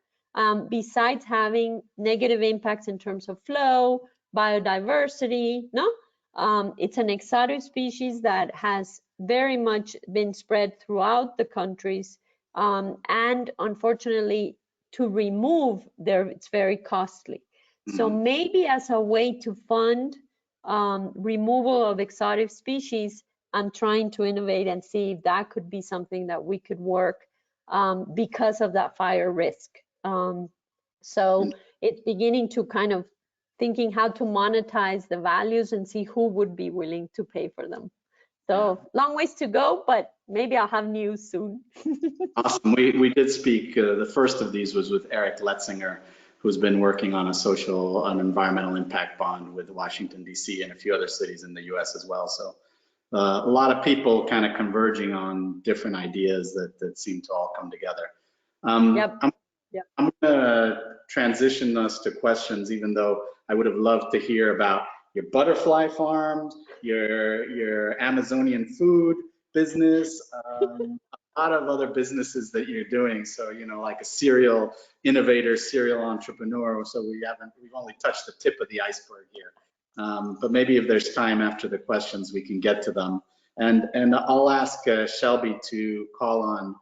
Speaker 3: besides having negative impacts in terms of flow, biodiversity, no? It's an exotic species that has very much been spread throughout the countries, and unfortunately, to remove there, it's very costly. So maybe as a way to fund removal of exotic species, I'm trying to innovate and see if that could be something that we could work because of that fire risk. So it's beginning to kind of thinking how to monetize the values and see who would be willing to pay for them. So long ways to go, but maybe I'll have news soon.
Speaker 2: Awesome. We did speak, the first of these was with Eric Letzinger, who's been working on an environmental impact bond with Washington, D.C. and a few other cities in the U.S. as well. So a lot of people kind of converging on different ideas that seem to all come together.
Speaker 3: Yep.
Speaker 2: I'm going to transition us to questions, even though I would have loved to hear about your butterfly farms, your Amazonian food business, a lot of other businesses that you're doing. So, you know, like a serial innovator, serial entrepreneur. So we've only touched the tip of the iceberg here. But maybe if there's time after the questions, we can get to them. And I'll ask Shelby to call on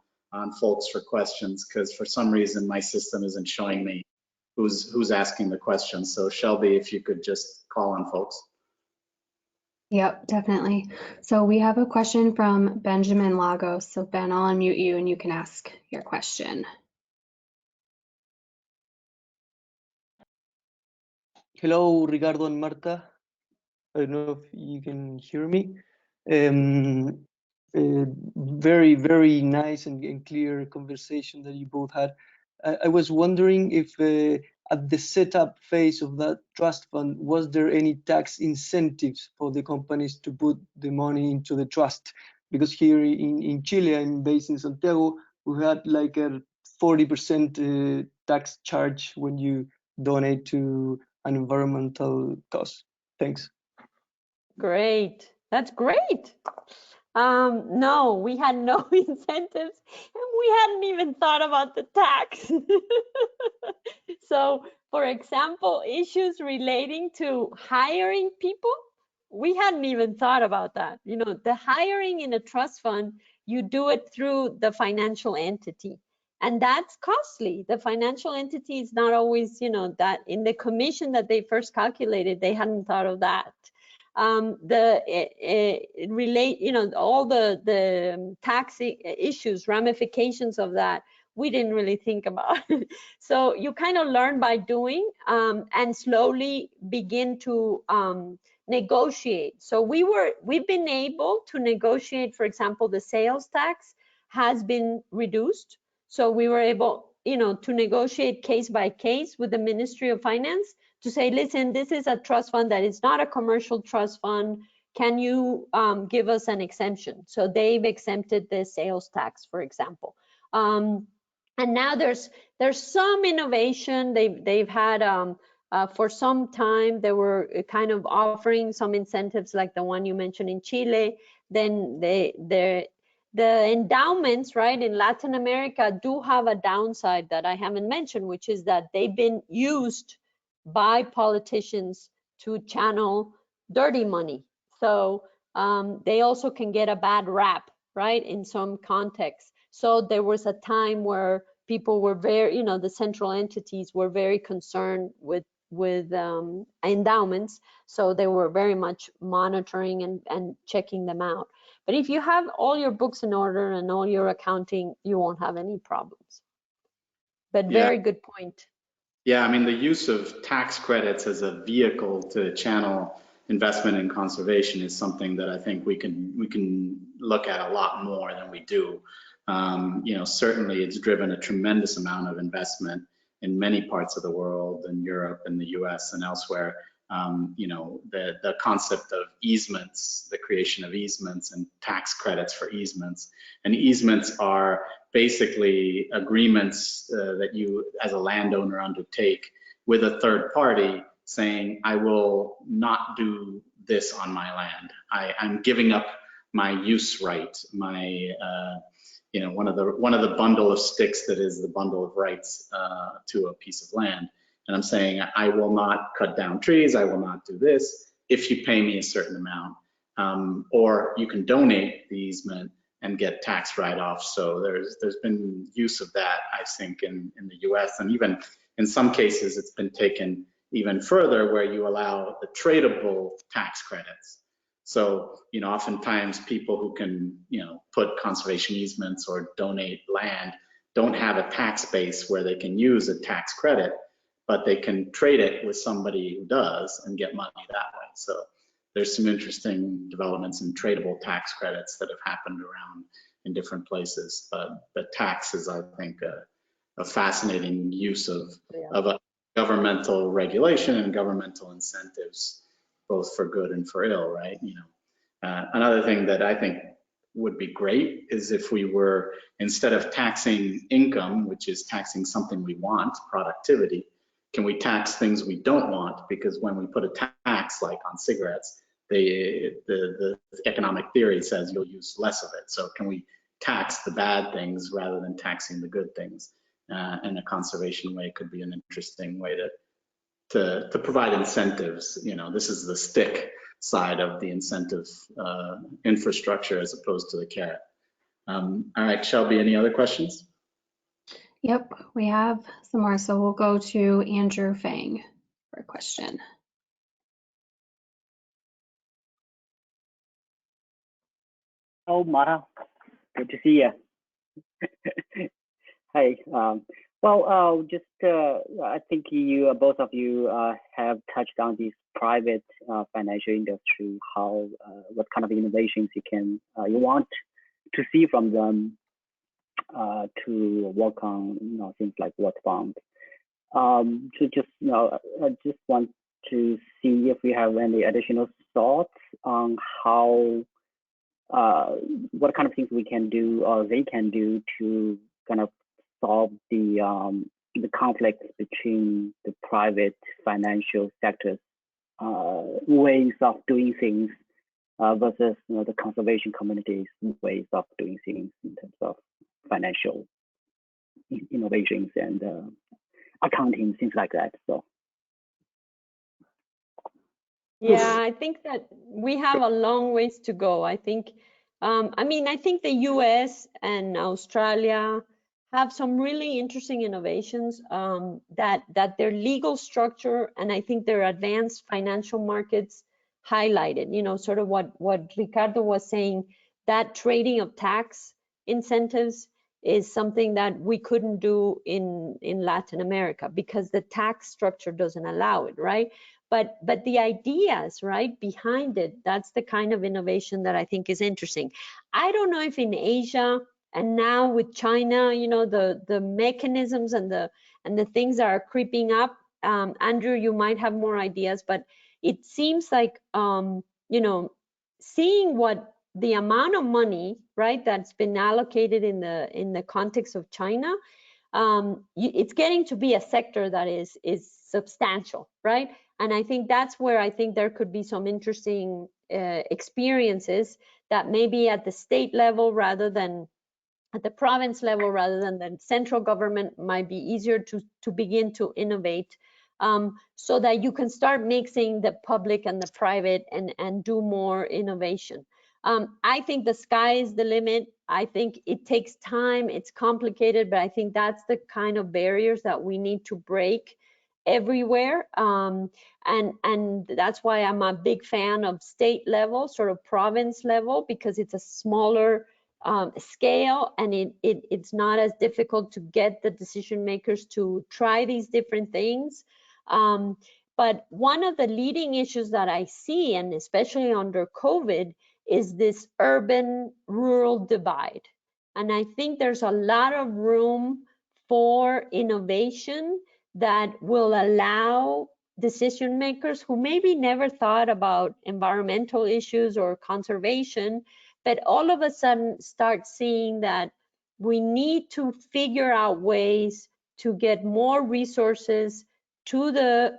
Speaker 2: folks for questions, because for some reason my system isn't showing me who's asking the questions. So Shelby, if you could just call on folks.
Speaker 1: Yep, definitely. So we have a question from Benjamin Lagos. So Ben, I'll unmute you and you can ask your question.
Speaker 4: Hello, Ricardo and Marta. I don't know if you can hear me. Very, very nice and clear conversation that you both had. I was wondering if at the setup phase of that trust fund, was there any tax incentives for the companies to put the money into the trust? Because here in Chile, I'm based in Santiago, we had like a 40% tax charge when you donate to an environmental cause. Thanks.
Speaker 3: Great. That's great. No, we had no incentives and we hadn't even thought about the tax. So, for example, issues relating to hiring people, we hadn't even thought about that. You know, the hiring in a trust fund, you do it through the financial entity. And that's costly. The financial entity is not always, you know, that in the commission that they first calculated, they hadn't thought of that. Relate, you know, all the tax issues, ramifications of that, we didn't really think about. So you kind of learn by doing and slowly begin to negotiate. So we've been able to negotiate, for example, the sales tax has been reduced. So we were able, you know, to negotiate case by case with the Ministry of Finance to say, listen, this is a trust fund that is not a commercial trust fund. Can you give us an exemption? So they've exempted the sales tax, for example. And now there's some innovation. They've had for some time, they were kind of offering some incentives like the one you mentioned in Chile. Then the endowments, right, in Latin America do have a downside that I haven't mentioned, which is that they've been used by politicians to channel dirty money. So they also can get a bad rap, right, in some contexts. So there was a time where people were very, you know, the central entities were very concerned with endowments. So they were very much monitoring and checking them out. But if you have all your books in order and all your accounting, you won't have any problems. But very good point.
Speaker 2: Yeah, I mean, the use of tax credits as a vehicle to channel investment in conservation is something that I think we can look at a lot more than we do. You know, certainly it's driven a tremendous amount of investment in many parts of the world, in Europe, in the US and elsewhere, you know, the concept of easements, the creation of easements and tax credits for easements. And easements are basically agreements that you as a landowner undertake with a third party saying, I will not do this on my land. I'm giving up my use right, my, you know, one of the bundle of sticks that is the bundle of rights to a piece of land. And I'm saying, I will not cut down trees, I will not do this if you pay me a certain amount. Or you can donate the easement and get tax write-offs. So there's been use of that, I think, in the US, and even in some cases it's been taken even further where you allow the tradable tax credits. So, you know, oftentimes people who can, you know, put conservation easements or donate land don't have a tax base where they can use a tax credit, but they can trade it with somebody who does and get money that way. So there's some interesting developments in tradable tax credits that have happened around in different places. But tax is, I think, a fascinating use of a governmental regulation and governmental incentives, both for good and for ill, right? You know, another thing that I think would be great is if we were, instead of taxing income, which is taxing something we want, productivity, can we tax things we don't want? Because when we put a tax like on cigarettes, the economic theory says you'll use less of it. So can we tax the bad things rather than taxing the good things? And a conservation way could be an interesting way to provide incentives. You know, this is the stick side of the incentive infrastructure as opposed to the carrot. All right, Shelby, any other questions?
Speaker 1: Yep, we have some more. So we'll go to Andrew Fang for a question.
Speaker 5: Oh, Marta, good to see you. Hi. Just I think you, both of you, have touched on this private financial industry. How, what kind of innovations you want to see from them to work on, you know, things like water funds. So just, you know, I just want to see if we have any additional thoughts on how, what kind of things we can do or they can do to kind of solve the conflicts between the private financial sector's ways of doing things versus, you know, the conservation community's ways of doing things in terms of financial innovations and accounting, things like that. So.
Speaker 3: Yeah, I think that we have a long ways to go. I think, I mean, I think the US and Australia have some really interesting innovations that their legal structure and I think their advanced financial markets highlighted, you know, sort of what Ricardo was saying, that trading of tax incentives is something that we couldn't do in Latin America because the tax structure doesn't allow it, right? But the ideas, right, behind it, that's the kind of innovation that I think is interesting. I don't know if in Asia and now with China, you know, the mechanisms and the things that are creeping up. Andrew, you might have more ideas, but it seems like, you know, seeing what the amount of money, right, that's been allocated in the context of China, it's getting to be a sector that is substantial, right? And I think that's where I think there could be some interesting experiences that maybe at the state level rather than at the province level rather than the central government might be easier to begin to innovate so that you can start mixing the public and the private and do more innovation. I think the sky is the limit. I think it takes time, it's complicated, but I think that's the kind of barriers that we need to break everywhere. And that's why I'm a big fan of state level, sort of province level, because it's a smaller scale and it's not as difficult to get the decision makers to try these different things. But one of the leading issues that I see, and especially under COVID, is this urban-rural divide. And I think there's a lot of room for innovation that will allow decision makers who maybe never thought about environmental issues or conservation, but all of a sudden start seeing that we need to figure out ways to get more resources to the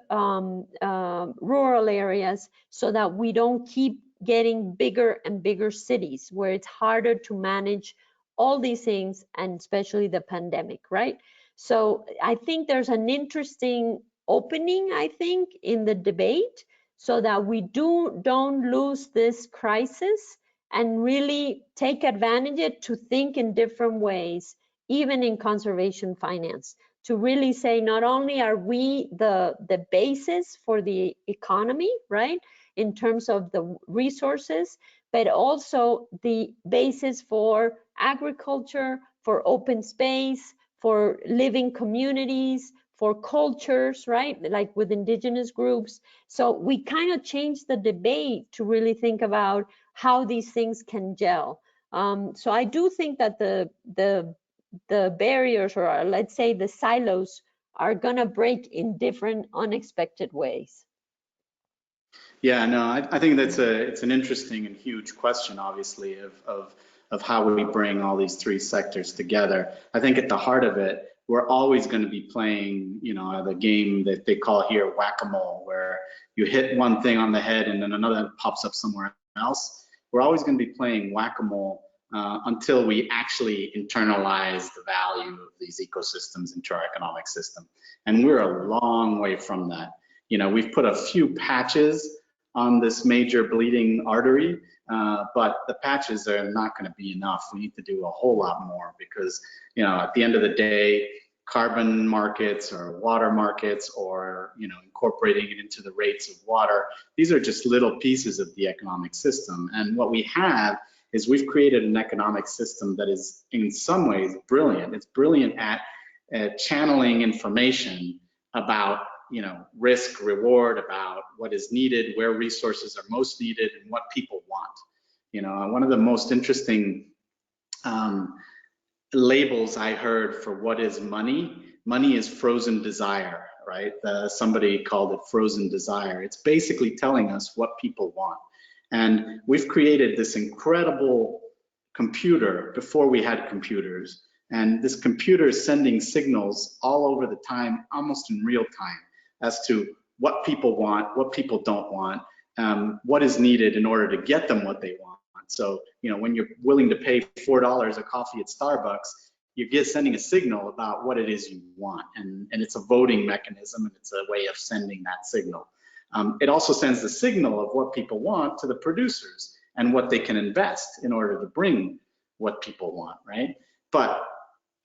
Speaker 3: rural areas so that we don't keep getting bigger and bigger cities where it's harder to manage all these things, and especially the pandemic, right? So I think there's an interesting opening, I think, in the debate so that we don't lose this crisis and really take advantage of it to think in different ways, even in conservation finance, to really say not only are we the basis for the economy, right, in terms of the resources, but also the basis for agriculture, for open space, for living communities, for cultures, right, like with indigenous groups. So we kind of changed the debate to really think about how these things can gel. So I do think that the barriers, or let's say the silos, are gonna break in different unexpected ways.
Speaker 2: Yeah, no, I think it's an interesting and huge question, obviously, of how we bring all these three sectors together. I think at the heart of it, we're always going to be playing, you know, the game that they call here whack-a-mole, where you hit one thing on the head and then another pops up somewhere else. We're always going to be playing whack-a-mole until we actually internalize the value of these ecosystems into our economic system. And we're a long way from that. You know, we've put a few patches on this major bleeding artery, but the patches are not going to be enough. We need to do a whole lot more because, you know, at the end of the day, carbon markets or water markets, or, you know, incorporating it into the rates of water, these are just little pieces of the economic system. And what we have is we've created an economic system that is in some ways brilliant. It's brilliant at channeling information about, you know, risk, reward, about what is needed, where resources are most needed, and what people want. You know, one of the most interesting labels I heard for what is money is frozen desire, right? Somebody called it frozen desire. It's basically telling us what people want. And we've created this incredible computer before we had computers. And this computer is sending signals all over the time, almost in real time, as to what people want, what people don't want, what is needed in order to get them what they want. So, you know, when you're willing to pay $4 a coffee at Starbucks, you're sending a signal about what it is you want. And it's a voting mechanism, and it's a way of sending that signal. It also sends the signal of what people want to the producers and what they can invest in order to bring what people want, right? But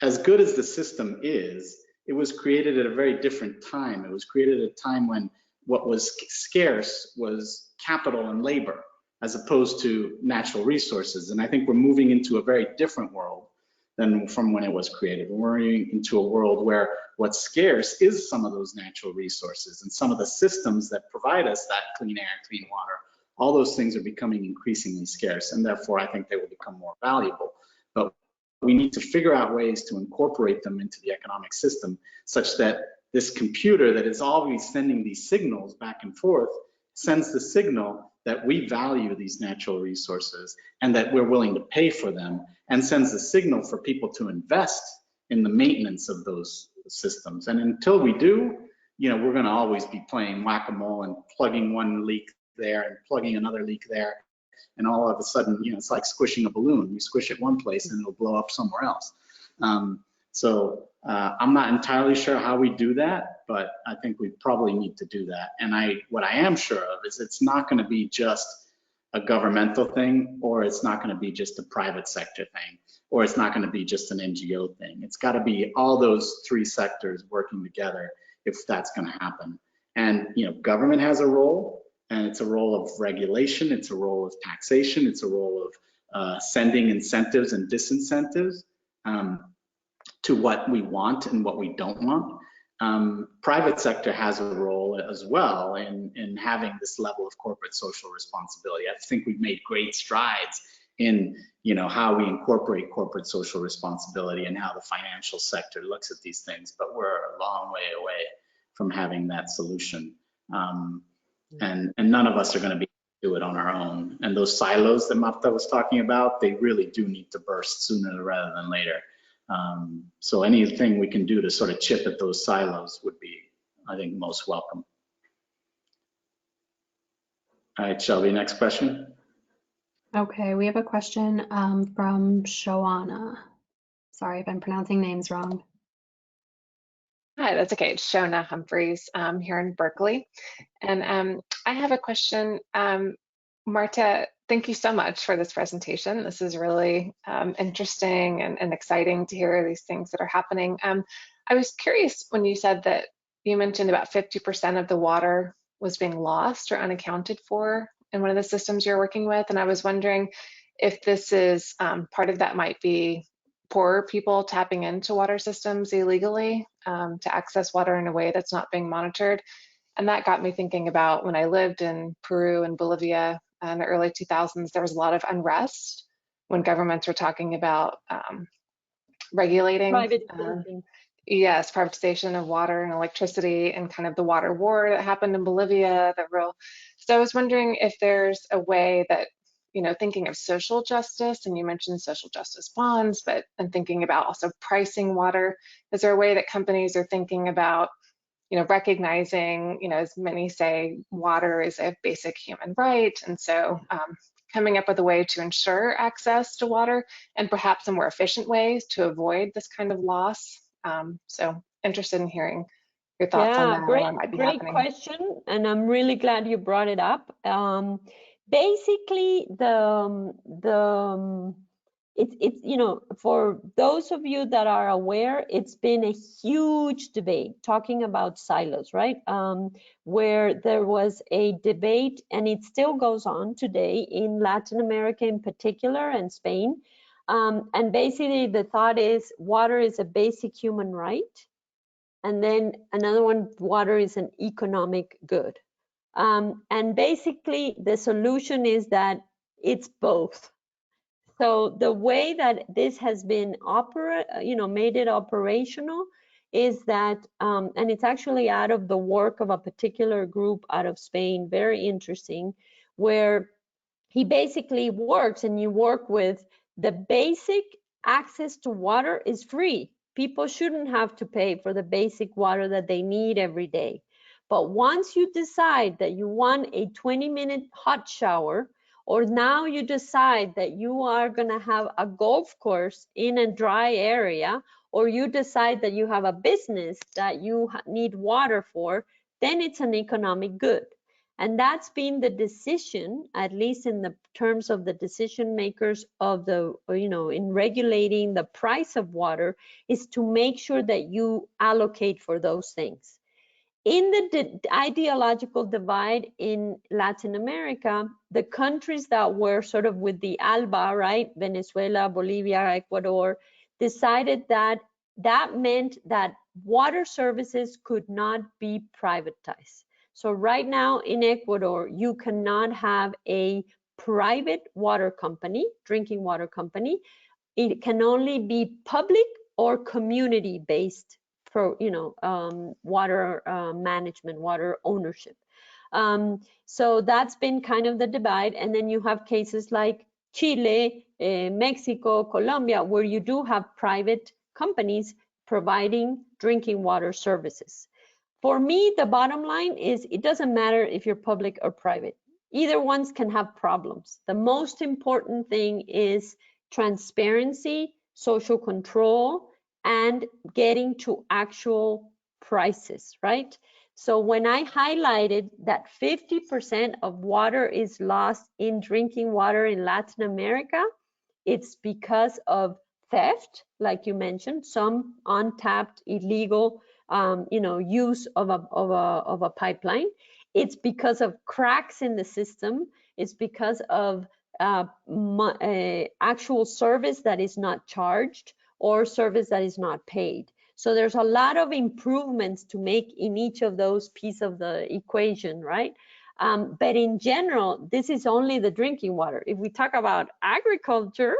Speaker 2: as good as the system is, it was created at a very different time. It was created at a time when what was scarce was capital and labor, as opposed to natural resources. And I think we're moving into a very different world than from when it was created. We're moving into a world where what's scarce is some of those natural resources and some of the systems that provide us that clean air, clean water. All those things are becoming increasingly scarce, and therefore I think they will become more valuable. But we need to figure out ways to incorporate them into the economic system such that this computer that is always sending these signals back and forth sends the signal that we value these natural resources and that we're willing to pay for them, and sends the signal for people to invest in the maintenance of those systems. And until we do, you know, we're going to always be playing whack-a-mole and plugging one leak there and plugging another leak there. And all of a sudden, you know, it's like squishing a balloon. You squish it one place and it'll blow up somewhere else. I'm not entirely sure how we do that, but I think we probably need to do that. And what I am sure of is it's not going to be just a governmental thing, or it's not going to be just a private sector thing, or it's not going to be just an NGO thing. It's got to be all those three sectors working together if that's going to happen. And, you know, government has a role, and it's a role of regulation, it's a role of taxation, it's a role of sending incentives and disincentives to what we want and what we don't want. Private sector has a role as well in having this level of corporate social responsibility. I think we've made great strides in, how we incorporate corporate social responsibility and how the financial sector looks at these things, but we're a long way away from having that solution. And none of us are going to be able to do it on our own. And those silos that Marta was talking about, they really do need to burst sooner rather than later. So anything we can do to sort of chip at those silos would be, I think, most welcome. All right, Shelby, next question.
Speaker 1: Okay, we have a question from Shoana. Sorry if I'm pronouncing names wrong.
Speaker 6: Hi, that's okay. It's Shona Humphreys here in Berkeley. And I have a question. Marta, thank you so much for this presentation. This is really interesting and exciting to hear these things that are happening. I was curious when you said that you mentioned about 50% of the water was being lost or unaccounted for in one of the systems you're working with. And I was wondering if this is part of that might be poorer people tapping into water systems illegally to access water in a way that's not being monitored. And that got me thinking about when I lived in Peru and Bolivia in the early 2000s, there was a lot of unrest when governments were talking about regulating. Yes, privatization of water and electricity and kind of the water war that happened in Bolivia. So I was wondering if there's a way that, thinking of social justice, and you mentioned social justice bonds, and thinking about also pricing water, is there a way that companies are thinking about, recognizing, as many say, water is a basic human right, and so coming up with a way to ensure access to water and perhaps some more efficient ways to avoid this kind of loss. So interested in hearing your thoughts on that.
Speaker 3: Great question, and I'm really glad you brought it up. Basically, it's for those of you that are aware, it's been a huge debate talking about silos, right? Where there was a debate, and it still goes on today in Latin America in particular and Spain. And basically the thought is water is a basic human right. And then another one, water is an economic good. And basically the solution is that it's both. So the way that this has been made it operational is that, and it's actually out of the work of a particular group out of Spain, very interesting, where he basically works and you work with the basic access to water is free. People shouldn't have to pay for the basic water that they need every day. But once you decide that you want a 20-minute hot shower, or now you decide that you are going to have a golf course in a dry area, or you decide that you have a business that you need water for, then it's an economic good. And that's been the decision, at least in the terms of the decision makers of the, in regulating the price of water, is to make sure that you allocate for those things. In the ideological divide in Latin America, the countries that were sort of with the ALBA, right, Venezuela, Bolivia, Ecuador, decided that that meant that water services could not be privatized. So right now in Ecuador, you cannot have a private water company, drinking water company. It can only be public or community-based water management, water ownership. So that's been kind of the divide. And then you have cases like Chile, Mexico, Colombia, where you do have private companies providing drinking water services. For me, the bottom line is it doesn't matter if you're public or private. Either ones can have problems. The most important thing is transparency, social control, and getting to actual prices, right? So when I highlighted that 50% of water is lost in drinking water in Latin America, it's because of theft, like you mentioned, some untapped illegal use of a pipeline. It's because of cracks in the system. It's because of actual service that is not charged or service that is not paid. So there's a lot of improvements to make in each of those pieces of the equation, right? But in general, this is only the drinking water. If we talk about agriculture,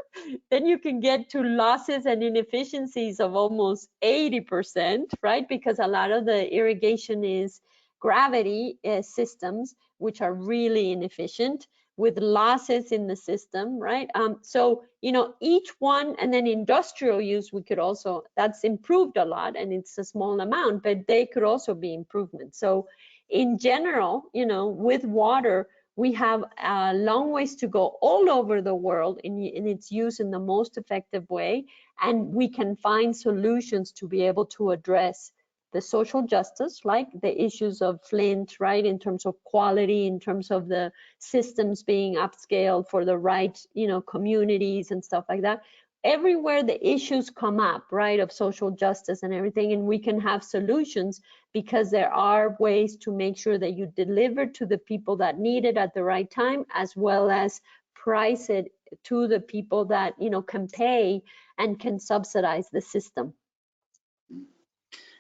Speaker 3: then you can get to losses and inefficiencies of almost 80%, right? Because a lot of the irrigation is gravity systems, which are really inefficient, with losses in the system, right? So, you know, each one, and then industrial use, we could also, that's improved a lot, and it's a small amount, but they could also be improvements. So in general, you know, with water, we have a long ways to go all over the world in its use in the most effective way, and we can find solutions to be able to address the social justice, like the issues of Flint, right, in terms of quality, in terms of the systems being upscaled for the right, you know, communities and stuff like that. Everywhere the issues come up, right, of social justice and everything, and we can have solutions because there are ways to make sure that you deliver to the people that need it at the right time, as well as price it to the people that, you know, can pay and can subsidize the system.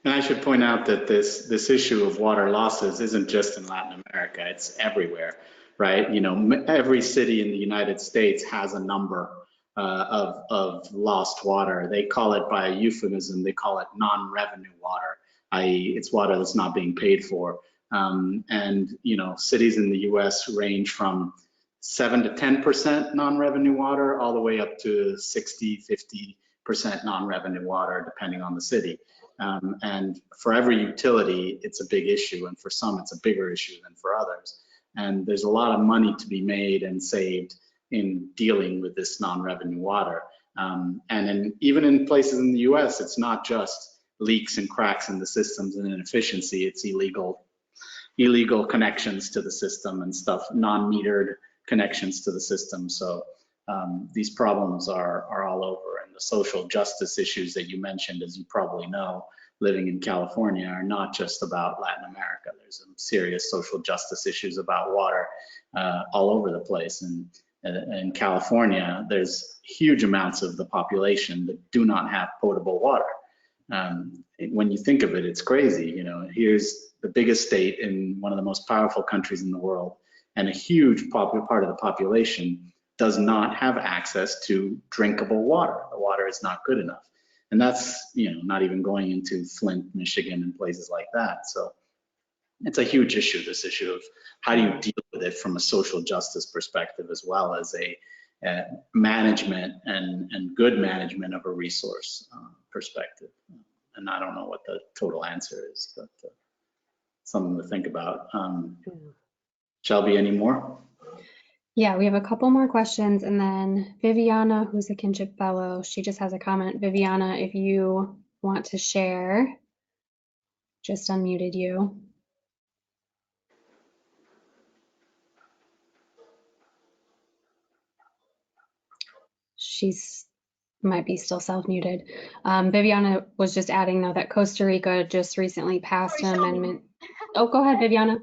Speaker 2: And I should point out that this issue of water losses isn't just in Latin America, it's everywhere, right? You know, every city in the United States has a number of lost water. They call it, by a euphemism, they call it non-revenue water, i.e. it's water that's not being paid for. And, you know, cities in the US range from 7 to 10% non-revenue water, all the way up to 60, 50% non-revenue water, depending on the city. And for every utility, it's a big issue, and for some, it's a bigger issue than for others. And there's a lot of money to be made and saved in dealing with this non-revenue water. And even in places in the US, it's not just leaks and cracks in the systems and inefficiency, it's illegal connections to the system and stuff, non-metered connections to the system. So these problems are all over, and the social justice issues that you mentioned, as you probably know, living in California, are not just about Latin America. There's some serious social justice issues about water all over the place. And in California, there's huge amounts of the population that do not have potable water. When you think of it, it's crazy. You know, here's the biggest state in one of the most powerful countries in the world, and a huge part of the population does not have access to drinkable water. The water is not good enough. And that's, you know, not even going into Flint, Michigan, and places like that. So it's a huge issue, this issue of how do you deal with it from a social justice perspective, as well as a management and good management of a resource perspective. And I don't know what the total answer is, but something to think about. Shelby, any more?
Speaker 1: Yeah, we have a couple more questions, and then Viviana, who's a Kinship Fellow, she just has a comment. Viviana, if you want to share, just unmuted you. She's might be still self-muted. Viviana was just adding, though, that Costa Rica just recently passed an amendment. Oh, go ahead, Viviana.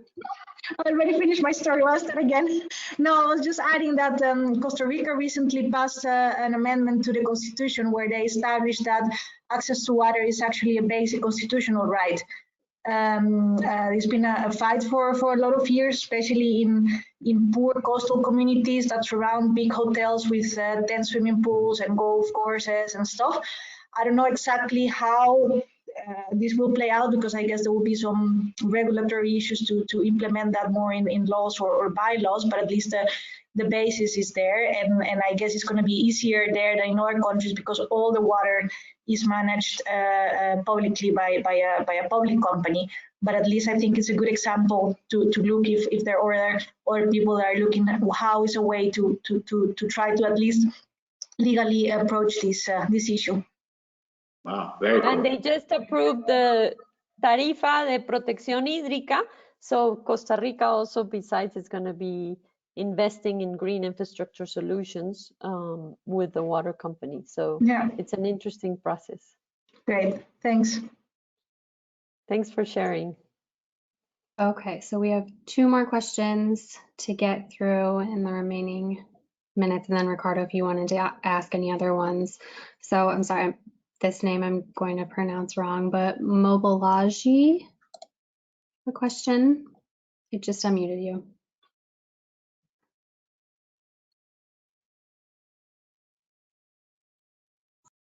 Speaker 7: I already finished my story. I'll start again. No, I was just adding that Costa Rica recently passed an amendment to the Constitution where they established that access to water is actually a basic constitutional right. It's been a fight for a lot of years, especially in poor coastal communities that surround big hotels with 10 swimming pools and golf courses and stuff. I don't know exactly how this will play out, because I guess there will be some regulatory issues to implement that more in laws or bylaws, but at least the basis is there, and I guess it's going to be easier there than in other countries because all the water is managed publicly by a public company. But at least I think it's a good example to look if there are other people that are looking at how is a way to try to at least legally approach this issue.
Speaker 2: Wow, very cool.
Speaker 3: And they just approved the Tarifa de Protección Hídrica. So Costa Rica also, besides, is going to be investing in green infrastructure solutions with the water company. So yeah, it's an interesting process.
Speaker 7: Great, thanks.
Speaker 3: Thanks for sharing.
Speaker 1: Okay, so we have 2 more questions to get through in the remaining minutes, and then Ricardo, if you wanted to ask any other ones. So I'm sorry, this name I'm going to pronounce wrong, but Mobilaji, a question. It just unmuted you.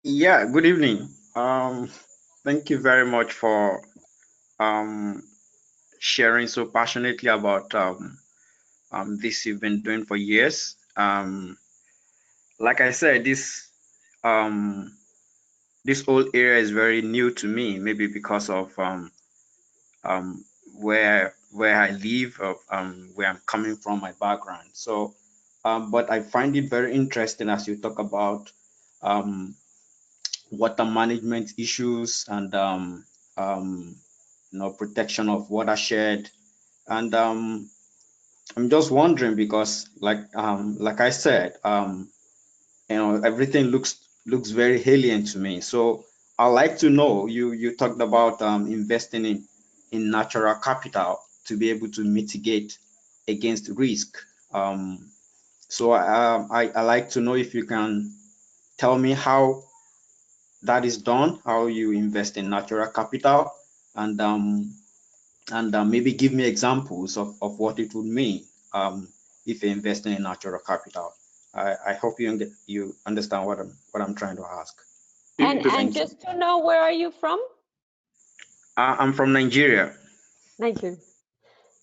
Speaker 8: Yeah, good evening. Thank you very much for um, sharing so passionately about this you've been doing for years. Like I said, um, this whole area is very new to me, maybe because of um, where I live, where I'm coming from, my background. So, but I find it very interesting as you talk about um, water management issues and protection of watershed. And I'm just wondering because, like I said, everything looks very alien to me. So I'd like to know. You talked about investing in natural capital to be able to mitigate against risk. So I like to know if you can tell me how that is done, how you invest in natural capital, and maybe give me examples of what it would mean if you're investing in natural capital. I hope you understand what I'm trying to ask.
Speaker 3: And
Speaker 8: Thank you.
Speaker 3: just to know, where are you from?
Speaker 8: I'm from Nigeria.
Speaker 3: Nigeria.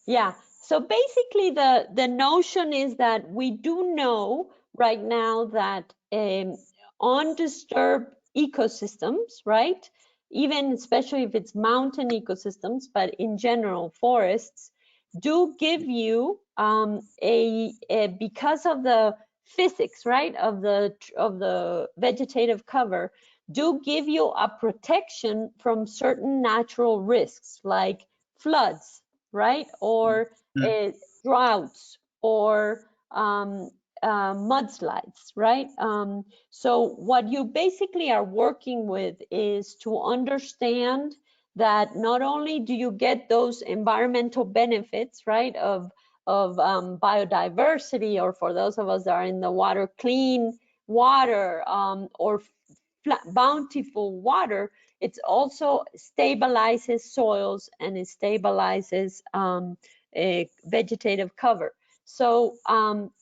Speaker 3: Yeah. So basically, the notion is that we do know right now that undisturbed ecosystems, right? Even especially if it's mountain ecosystems, but in general, forests do give you because of the physics, right, of the vegetative cover, do give you a protection from certain natural risks like floods, right? Or droughts or mudslides, right? So what you basically are working with is to understand that not only do you get those environmental benefits, right, of biodiversity, or for those of us that are in the water, clean water, or bountiful water, it also stabilizes soils and it stabilizes vegetative cover. So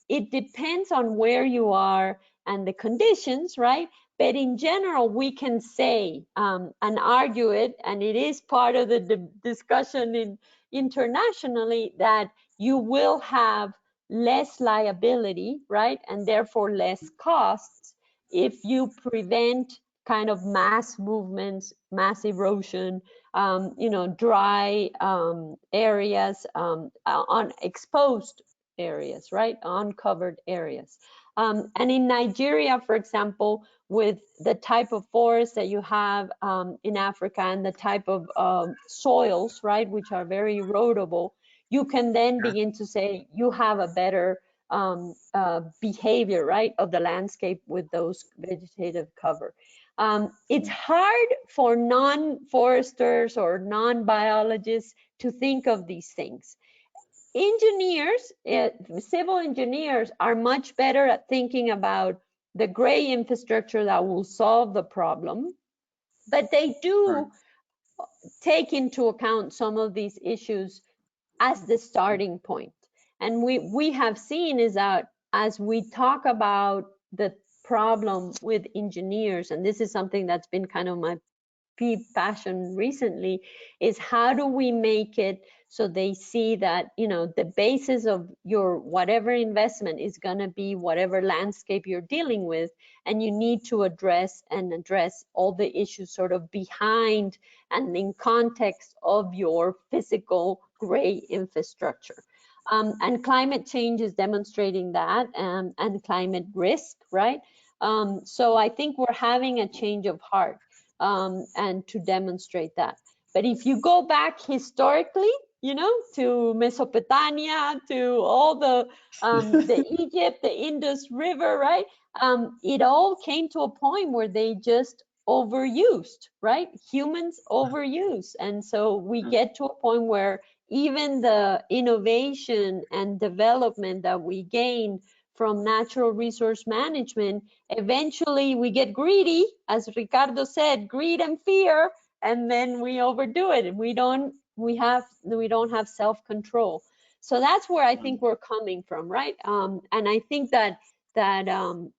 Speaker 3: it depends on where you are and the conditions, right? But in general, we can say and argue it, and it is part of the discussion internationally, that you will have less liability, right? And therefore less costs if you prevent kind of mass movements, mass erosion, dry areas, unexposed areas, right? Uncovered areas. And in Nigeria, for example, with the type of forest that you have in Africa and the type of soils, right, which are very erodible, you can then begin to say you have a better behavior, right, of the landscape with those vegetative cover. It's hard for non-foresters or non-biologists to think of these things. Engineers, civil engineers, are much better at thinking about the gray infrastructure that will solve the problem, but they do take into account some of these issues as the starting point. And we have seen is that as we talk about the problem with engineers, and this is something that's been kind of my passion recently, is how do we make it so they see that, the basis of your whatever investment is going to be whatever landscape you're dealing with, and you need to address all the issues sort of behind and in context of your physical gray infrastructure. And climate change is demonstrating that, and climate risk, right? So I think we're having a change of heart and to demonstrate that. But if you go back historically, to Mesopotamia, to all the Egypt, the Indus River, right? It all came to a point where they just overused, right? Humans overuse. And so we get to a point where even the innovation and development that we gain from natural resource management, eventually we get greedy, as Ricardo said, greed and fear, and then we overdo it. We don't have self-control. So that's where I think we're coming from, right? And I think that that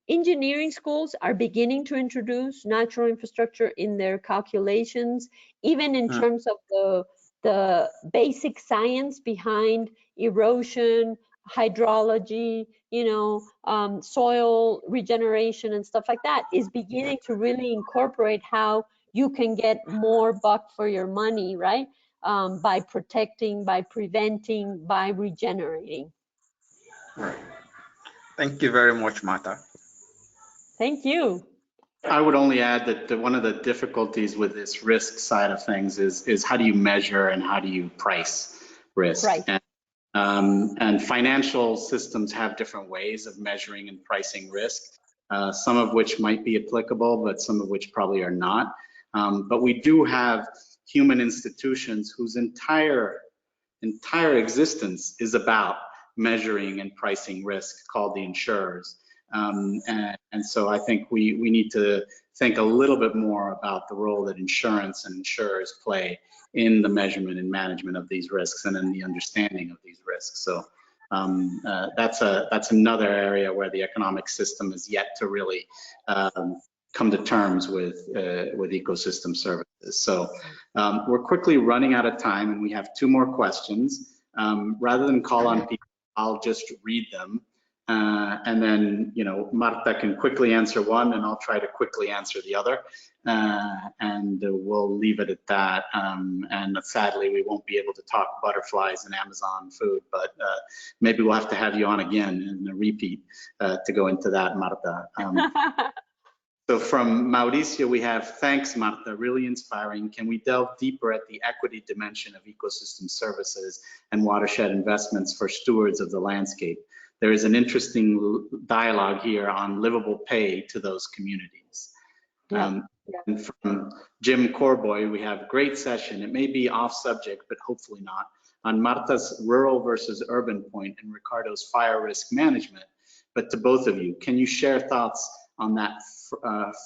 Speaker 3: engineering schools are beginning to introduce natural infrastructure in their calculations, even in terms of the basic science behind erosion, hydrology, soil regeneration and stuff like that, is beginning to really incorporate how you can get more buck for your money, right? By protecting, by preventing, by regenerating.
Speaker 8: Right. Thank you very much, Marta.
Speaker 3: Thank you.
Speaker 2: I would only add that one of the difficulties with this risk side of things is how do you measure and how do you price risk?
Speaker 3: Right.
Speaker 2: And financial systems have different ways of measuring and pricing risk, some of which might be applicable, but some of which probably are not. But we do have human institutions whose entire existence is about measuring and pricing risk, called the insurers. And so I think we need to think a little bit more about the role that insurance and insurers play in the measurement and management of these risks and in the understanding of these risks. So that's another area where the economic system is yet to really come to terms with ecosystem services. So we're quickly running out of time, and we have 2 more questions. Rather than call on people, I'll just read them. And then, Marta can quickly answer one, and I'll try to quickly answer the other. And we'll leave it at that. And sadly, we won't be able to talk butterflies and Amazon food, but maybe we'll have to have you on again in a repeat to go into that, Marta. So from Mauricio, we have, thanks, Marta, really inspiring. Can we delve deeper at the equity dimension of ecosystem services and watershed investments for stewards of the landscape? There is an interesting dialogue here on livable pay to those communities. And from Jim Corboy, we have great session. It may be off subject, but hopefully not, on Marta's rural versus urban point and Ricardo's fire risk management. But to both of you, can you share thoughts on that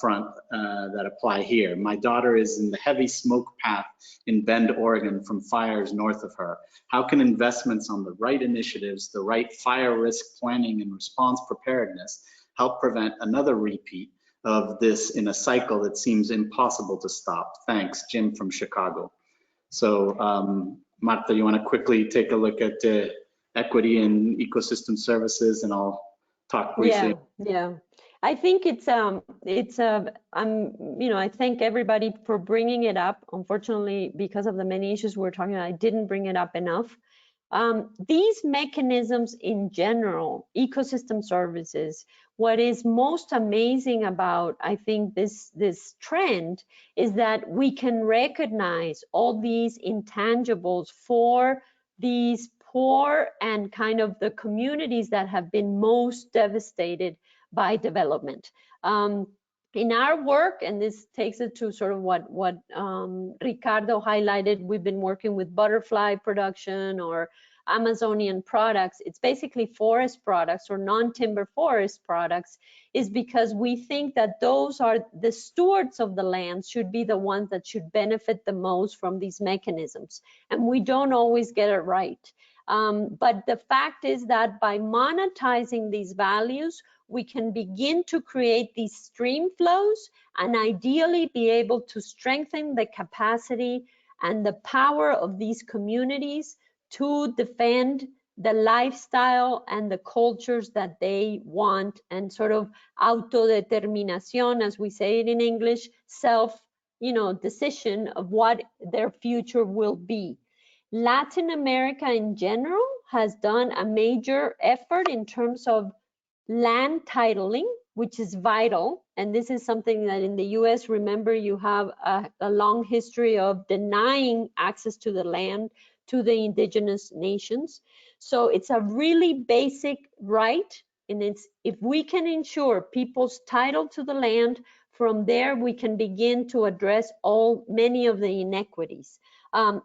Speaker 2: front that apply here? My daughter is in the heavy smoke path in Bend, Oregon from fires north of her. How can investments on the right initiatives, the right fire risk planning and response preparedness help prevent another repeat of this in a cycle that seems impossible to stop? Thanks, Jim from Chicago. So Marta, you want to quickly take a look at equity and ecosystem services, and I'll talk briefly.
Speaker 3: Yeah. I think I thank everybody for bringing it up. Unfortunately, because of the many issues we're talking about, I didn't bring it up enough. These mechanisms in general, ecosystem services, what is most amazing about, I think, this trend is that we can recognize all these intangibles for these poor and kind of the communities that have been most devastated by development. In our work, and this takes it to sort of what Ricardo highlighted, we've been working with butterfly production or Amazonian products. It's basically forest products or non-timber forest products, is because we think that those are the stewards of the land should be the ones that should benefit the most from these mechanisms. And we don't always get it right. But the fact is that by monetizing these values, we can begin to create these stream flows and ideally be able to strengthen the capacity and the power of these communities to defend the lifestyle and the cultures that they want, and sort of autodeterminación, as we say it in English, self, decision of what their future will be. Latin America in general has done a major effort in terms of land titling, which is vital. And this is something that in the US, remember, you have a long history of denying access to the land to the indigenous nations. So it's a really basic right. And if we can ensure people's title to the land, from there we can begin to address many of the inequities.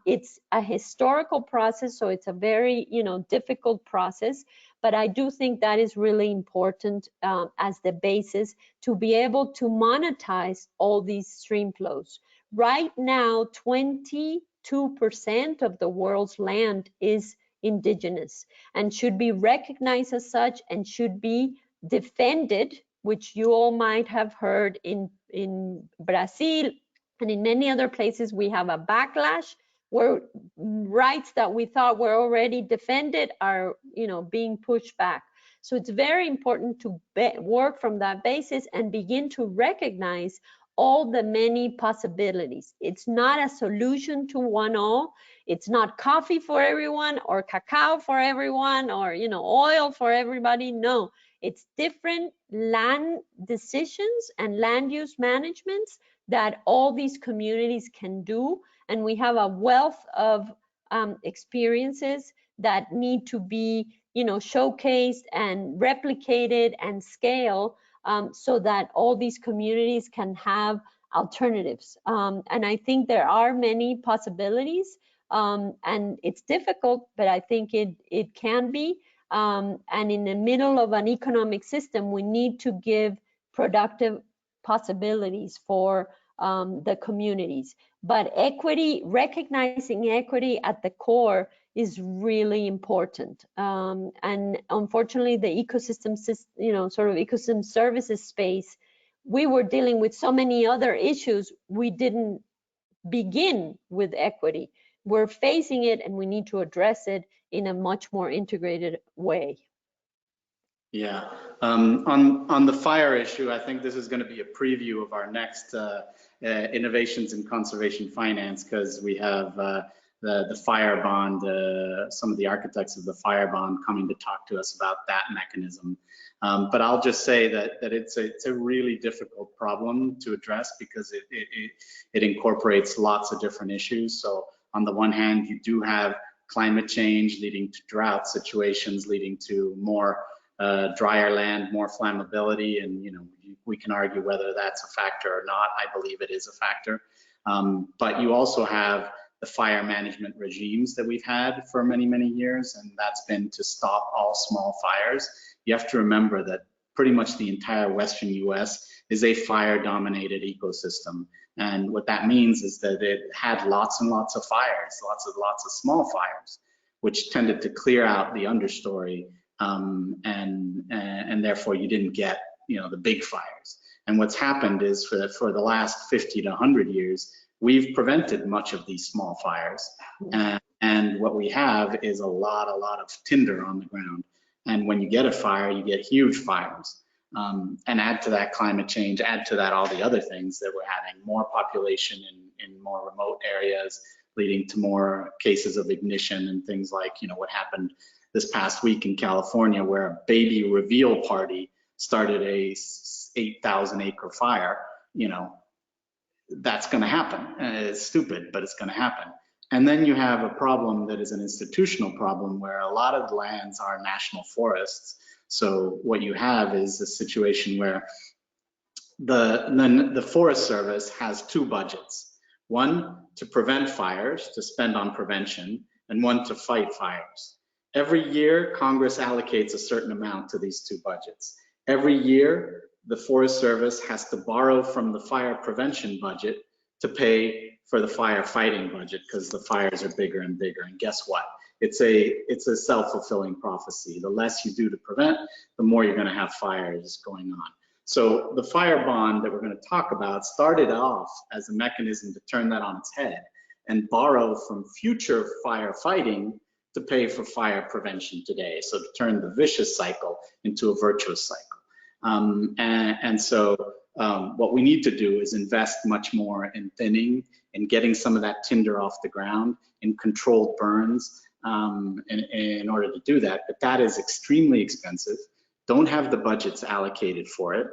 Speaker 3: It's a historical process, so it's a very difficult process, but I do think that is really important as the basis to be able to monetize all these stream flows. Right now, 22% of the world's land is indigenous and should be recognized as such and should be defended, which you all might have heard in Brazil and in many other places, we have a backlash where rights that we thought were already defended are, being pushed back. So it's very important to work from that basis and begin to recognize all the many possibilities. It's not a solution to one all. It's not coffee for everyone or cacao for everyone or, oil for everybody. No, it's different land decisions and land use managements that all these communities can do. And we have a wealth of experiences that need to be, showcased and replicated and scaled so that all these communities can have alternatives. And I think there are many possibilities, and it's difficult, but I think it can be. And in the middle of an economic system, we need to give productive possibilities for the communities. But equity, recognizing equity at the core is really important. And unfortunately, the ecosystem, sort of ecosystem services space, we were dealing with so many other issues. We didn't begin with equity. We're facing it and we need to address it in a much more integrated way.
Speaker 2: Yeah, on the fire issue, I think this is going to be a preview of our next innovations in conservation finance, because we have the fire bond, some of the architects of the fire bond coming to talk to us about that mechanism. But I'll just say that it's a really difficult problem to address because it incorporates lots of different issues. So on the one hand, you do have climate change leading to drought situations, leading to more drier land, more flammability, and we can argue whether that's a factor or not. I believe it is a factor. But you also have the fire management regimes that we've had for many, many years, and that's been to stop all small fires. You have to remember that pretty much the entire Western US is a fire-dominated ecosystem. And what that means is that it had lots and lots of fires, lots of small fires, which tended to clear out the understory, and therefore you didn't get the big fires. And what's happened is for the last 50 to 100 years, we've prevented much of these small fires, and what we have is a lot of tinder on the ground. And when you get a fire, you get huge fires. And add to that climate change, add to that all the other things that we're having, more population in more remote areas, leading to more cases of ignition and things like what happened this past week in California, where a baby reveal party started a 8,000 acre fire. That's going to happen. It's stupid, but it's going to happen. And then you have a problem that is an institutional problem where a lot of lands are national forests. So what you have is a situation where the Forest Service has two budgets. One to prevent fires, to spend on prevention, and one to fight fires. Every year, Congress allocates a certain amount to these two budgets. Every year, the Forest Service has to borrow from the fire prevention budget to pay for the firefighting budget because the fires are bigger and bigger. And guess what? It's a self-fulfilling prophecy. The less you do to prevent, the more you're going to have fires going on. So the fire bond that we're going to talk about started off as a mechanism to turn that on its head and borrow from future firefighting to pay for fire prevention today. So to turn the vicious cycle into a virtuous cycle. So what we need to do is invest much more in thinning and getting some of that tinder off the ground, in controlled burns in order to do that. But that is extremely expensive. Don't have the budgets allocated for it.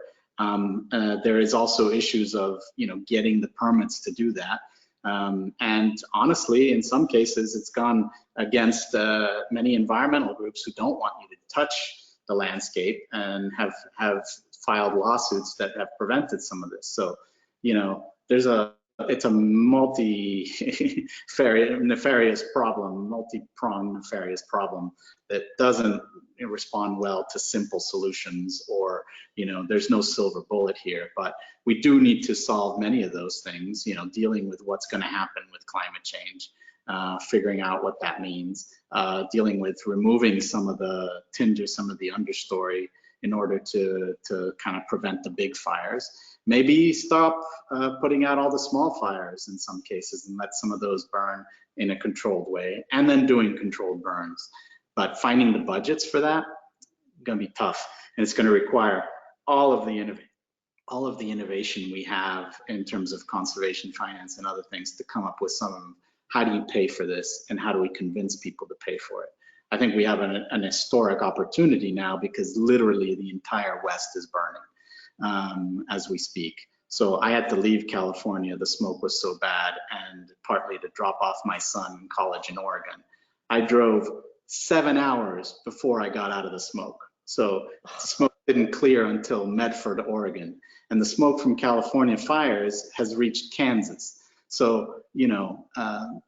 Speaker 2: There is also issues of getting the permits to do that. And honestly, in some cases, it's gone against many environmental groups who don't want you to touch the landscape and have filed lawsuits that have prevented some of this. So, it's a nefarious problem, multi-pronged nefarious problem that doesn't respond well to simple solutions, or there's no silver bullet here. But we do need to solve many of those things, dealing with what's going to happen with climate change, figuring out what that means, dealing with removing some of the tinder, some of the understory, in order to kind of prevent the big fires. Maybe stop putting out all the small fires in some cases and let some of those burn in a controlled way, and then doing controlled burns. But finding the budgets for that is going to be tough, and it's going to require all of the innovation we have in terms of conservation finance and other things to come up with some, how do you pay for this and how do we convince people to pay for it? I think we have an historic opportunity now because literally the entire West is burning as we speak. So I had to leave California, the smoke was so bad, and partly to drop off my son in college in Oregon. I drove 7 hours before I got out of the smoke. So the smoke didn't clear until Medford, Oregon. And the smoke from California fires has reached Kansas. So, you know,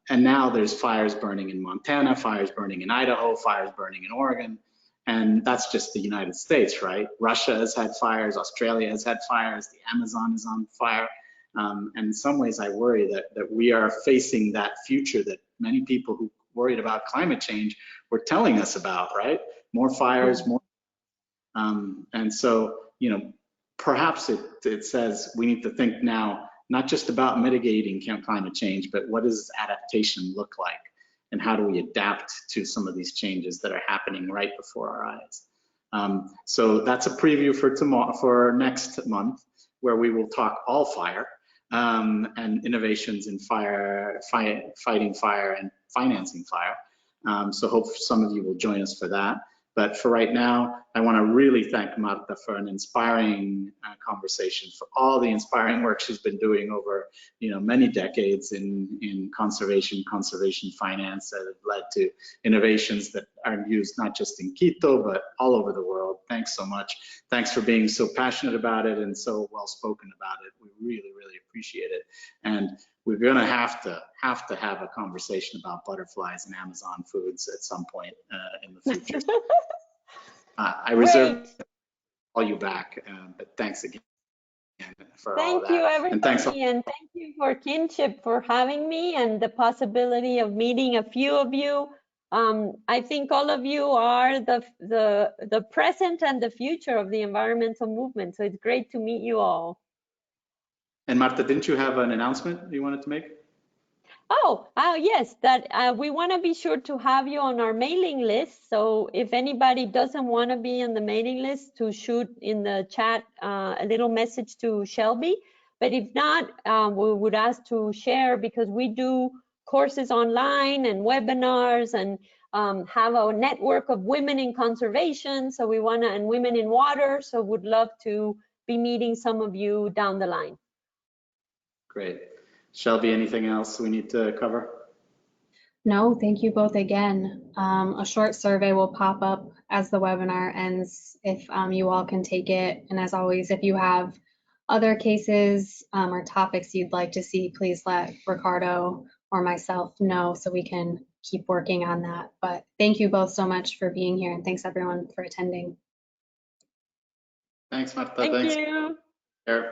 Speaker 2: and now there's fires burning in Montana, fires burning in Idaho, fires burning in Oregon. And that's just the United States, right? Russia has had fires, Australia has had fires, the Amazon is on fire. And in some ways I worry that we are facing that future that many people who worried about climate change were telling us about, right? More fires, more. And so, you know, perhaps it says we need to think now, not just about mitigating climate change, but what does adaptation look like? And how do we adapt to some of these changes that are happening right before our eyes? So that's a preview for tomorrow, for next month, where we will talk all fire and innovations in fire, fighting fire and financing fire. So hope some of you will join us for that. But for right now, I want to really thank Marta for an inspiring conversation, for all the inspiring work she's been doing over, you know, many decades in conservation finance that have led to innovations that are used not just in Quito, but all over the world. Thanks so much. Thanks for being so passionate about it and so well spoken about it. We really, really appreciate it. And we're going to have a conversation about butterflies and Amazon foods at some point in the future. I reserve to call you back, but thanks again for all of that.
Speaker 3: Thank you, everybody,
Speaker 2: and
Speaker 3: thank you for Kinship for having me and the possibility of meeting a few of you. I think all of you are the present and the future of the environmental movement, so it's great to meet you all.
Speaker 2: And Marta, didn't you have an announcement you wanted to make?
Speaker 3: Oh, yes, that we want to be sure to have you on our mailing list. So if anybody doesn't want to be on the mailing list, to shoot in the chat a little message to Shelby. But if not, we would ask to share, because we do courses online and webinars and have a network of women in conservation. So we want to, and women in water. So would love to be meeting some of you down the line.
Speaker 2: Great. Shelby, anything else we need to cover?
Speaker 1: No, thank you both again. A short survey will pop up as the webinar ends if you all can take it. And as always, if you have other cases or topics you'd like to see, please let Ricardo or myself know so we can keep working on that. But thank you both so much for being here, and thanks everyone for attending.
Speaker 2: Thanks, Marta.
Speaker 3: Thank
Speaker 2: Thanks.
Speaker 3: you.
Speaker 2: Eric.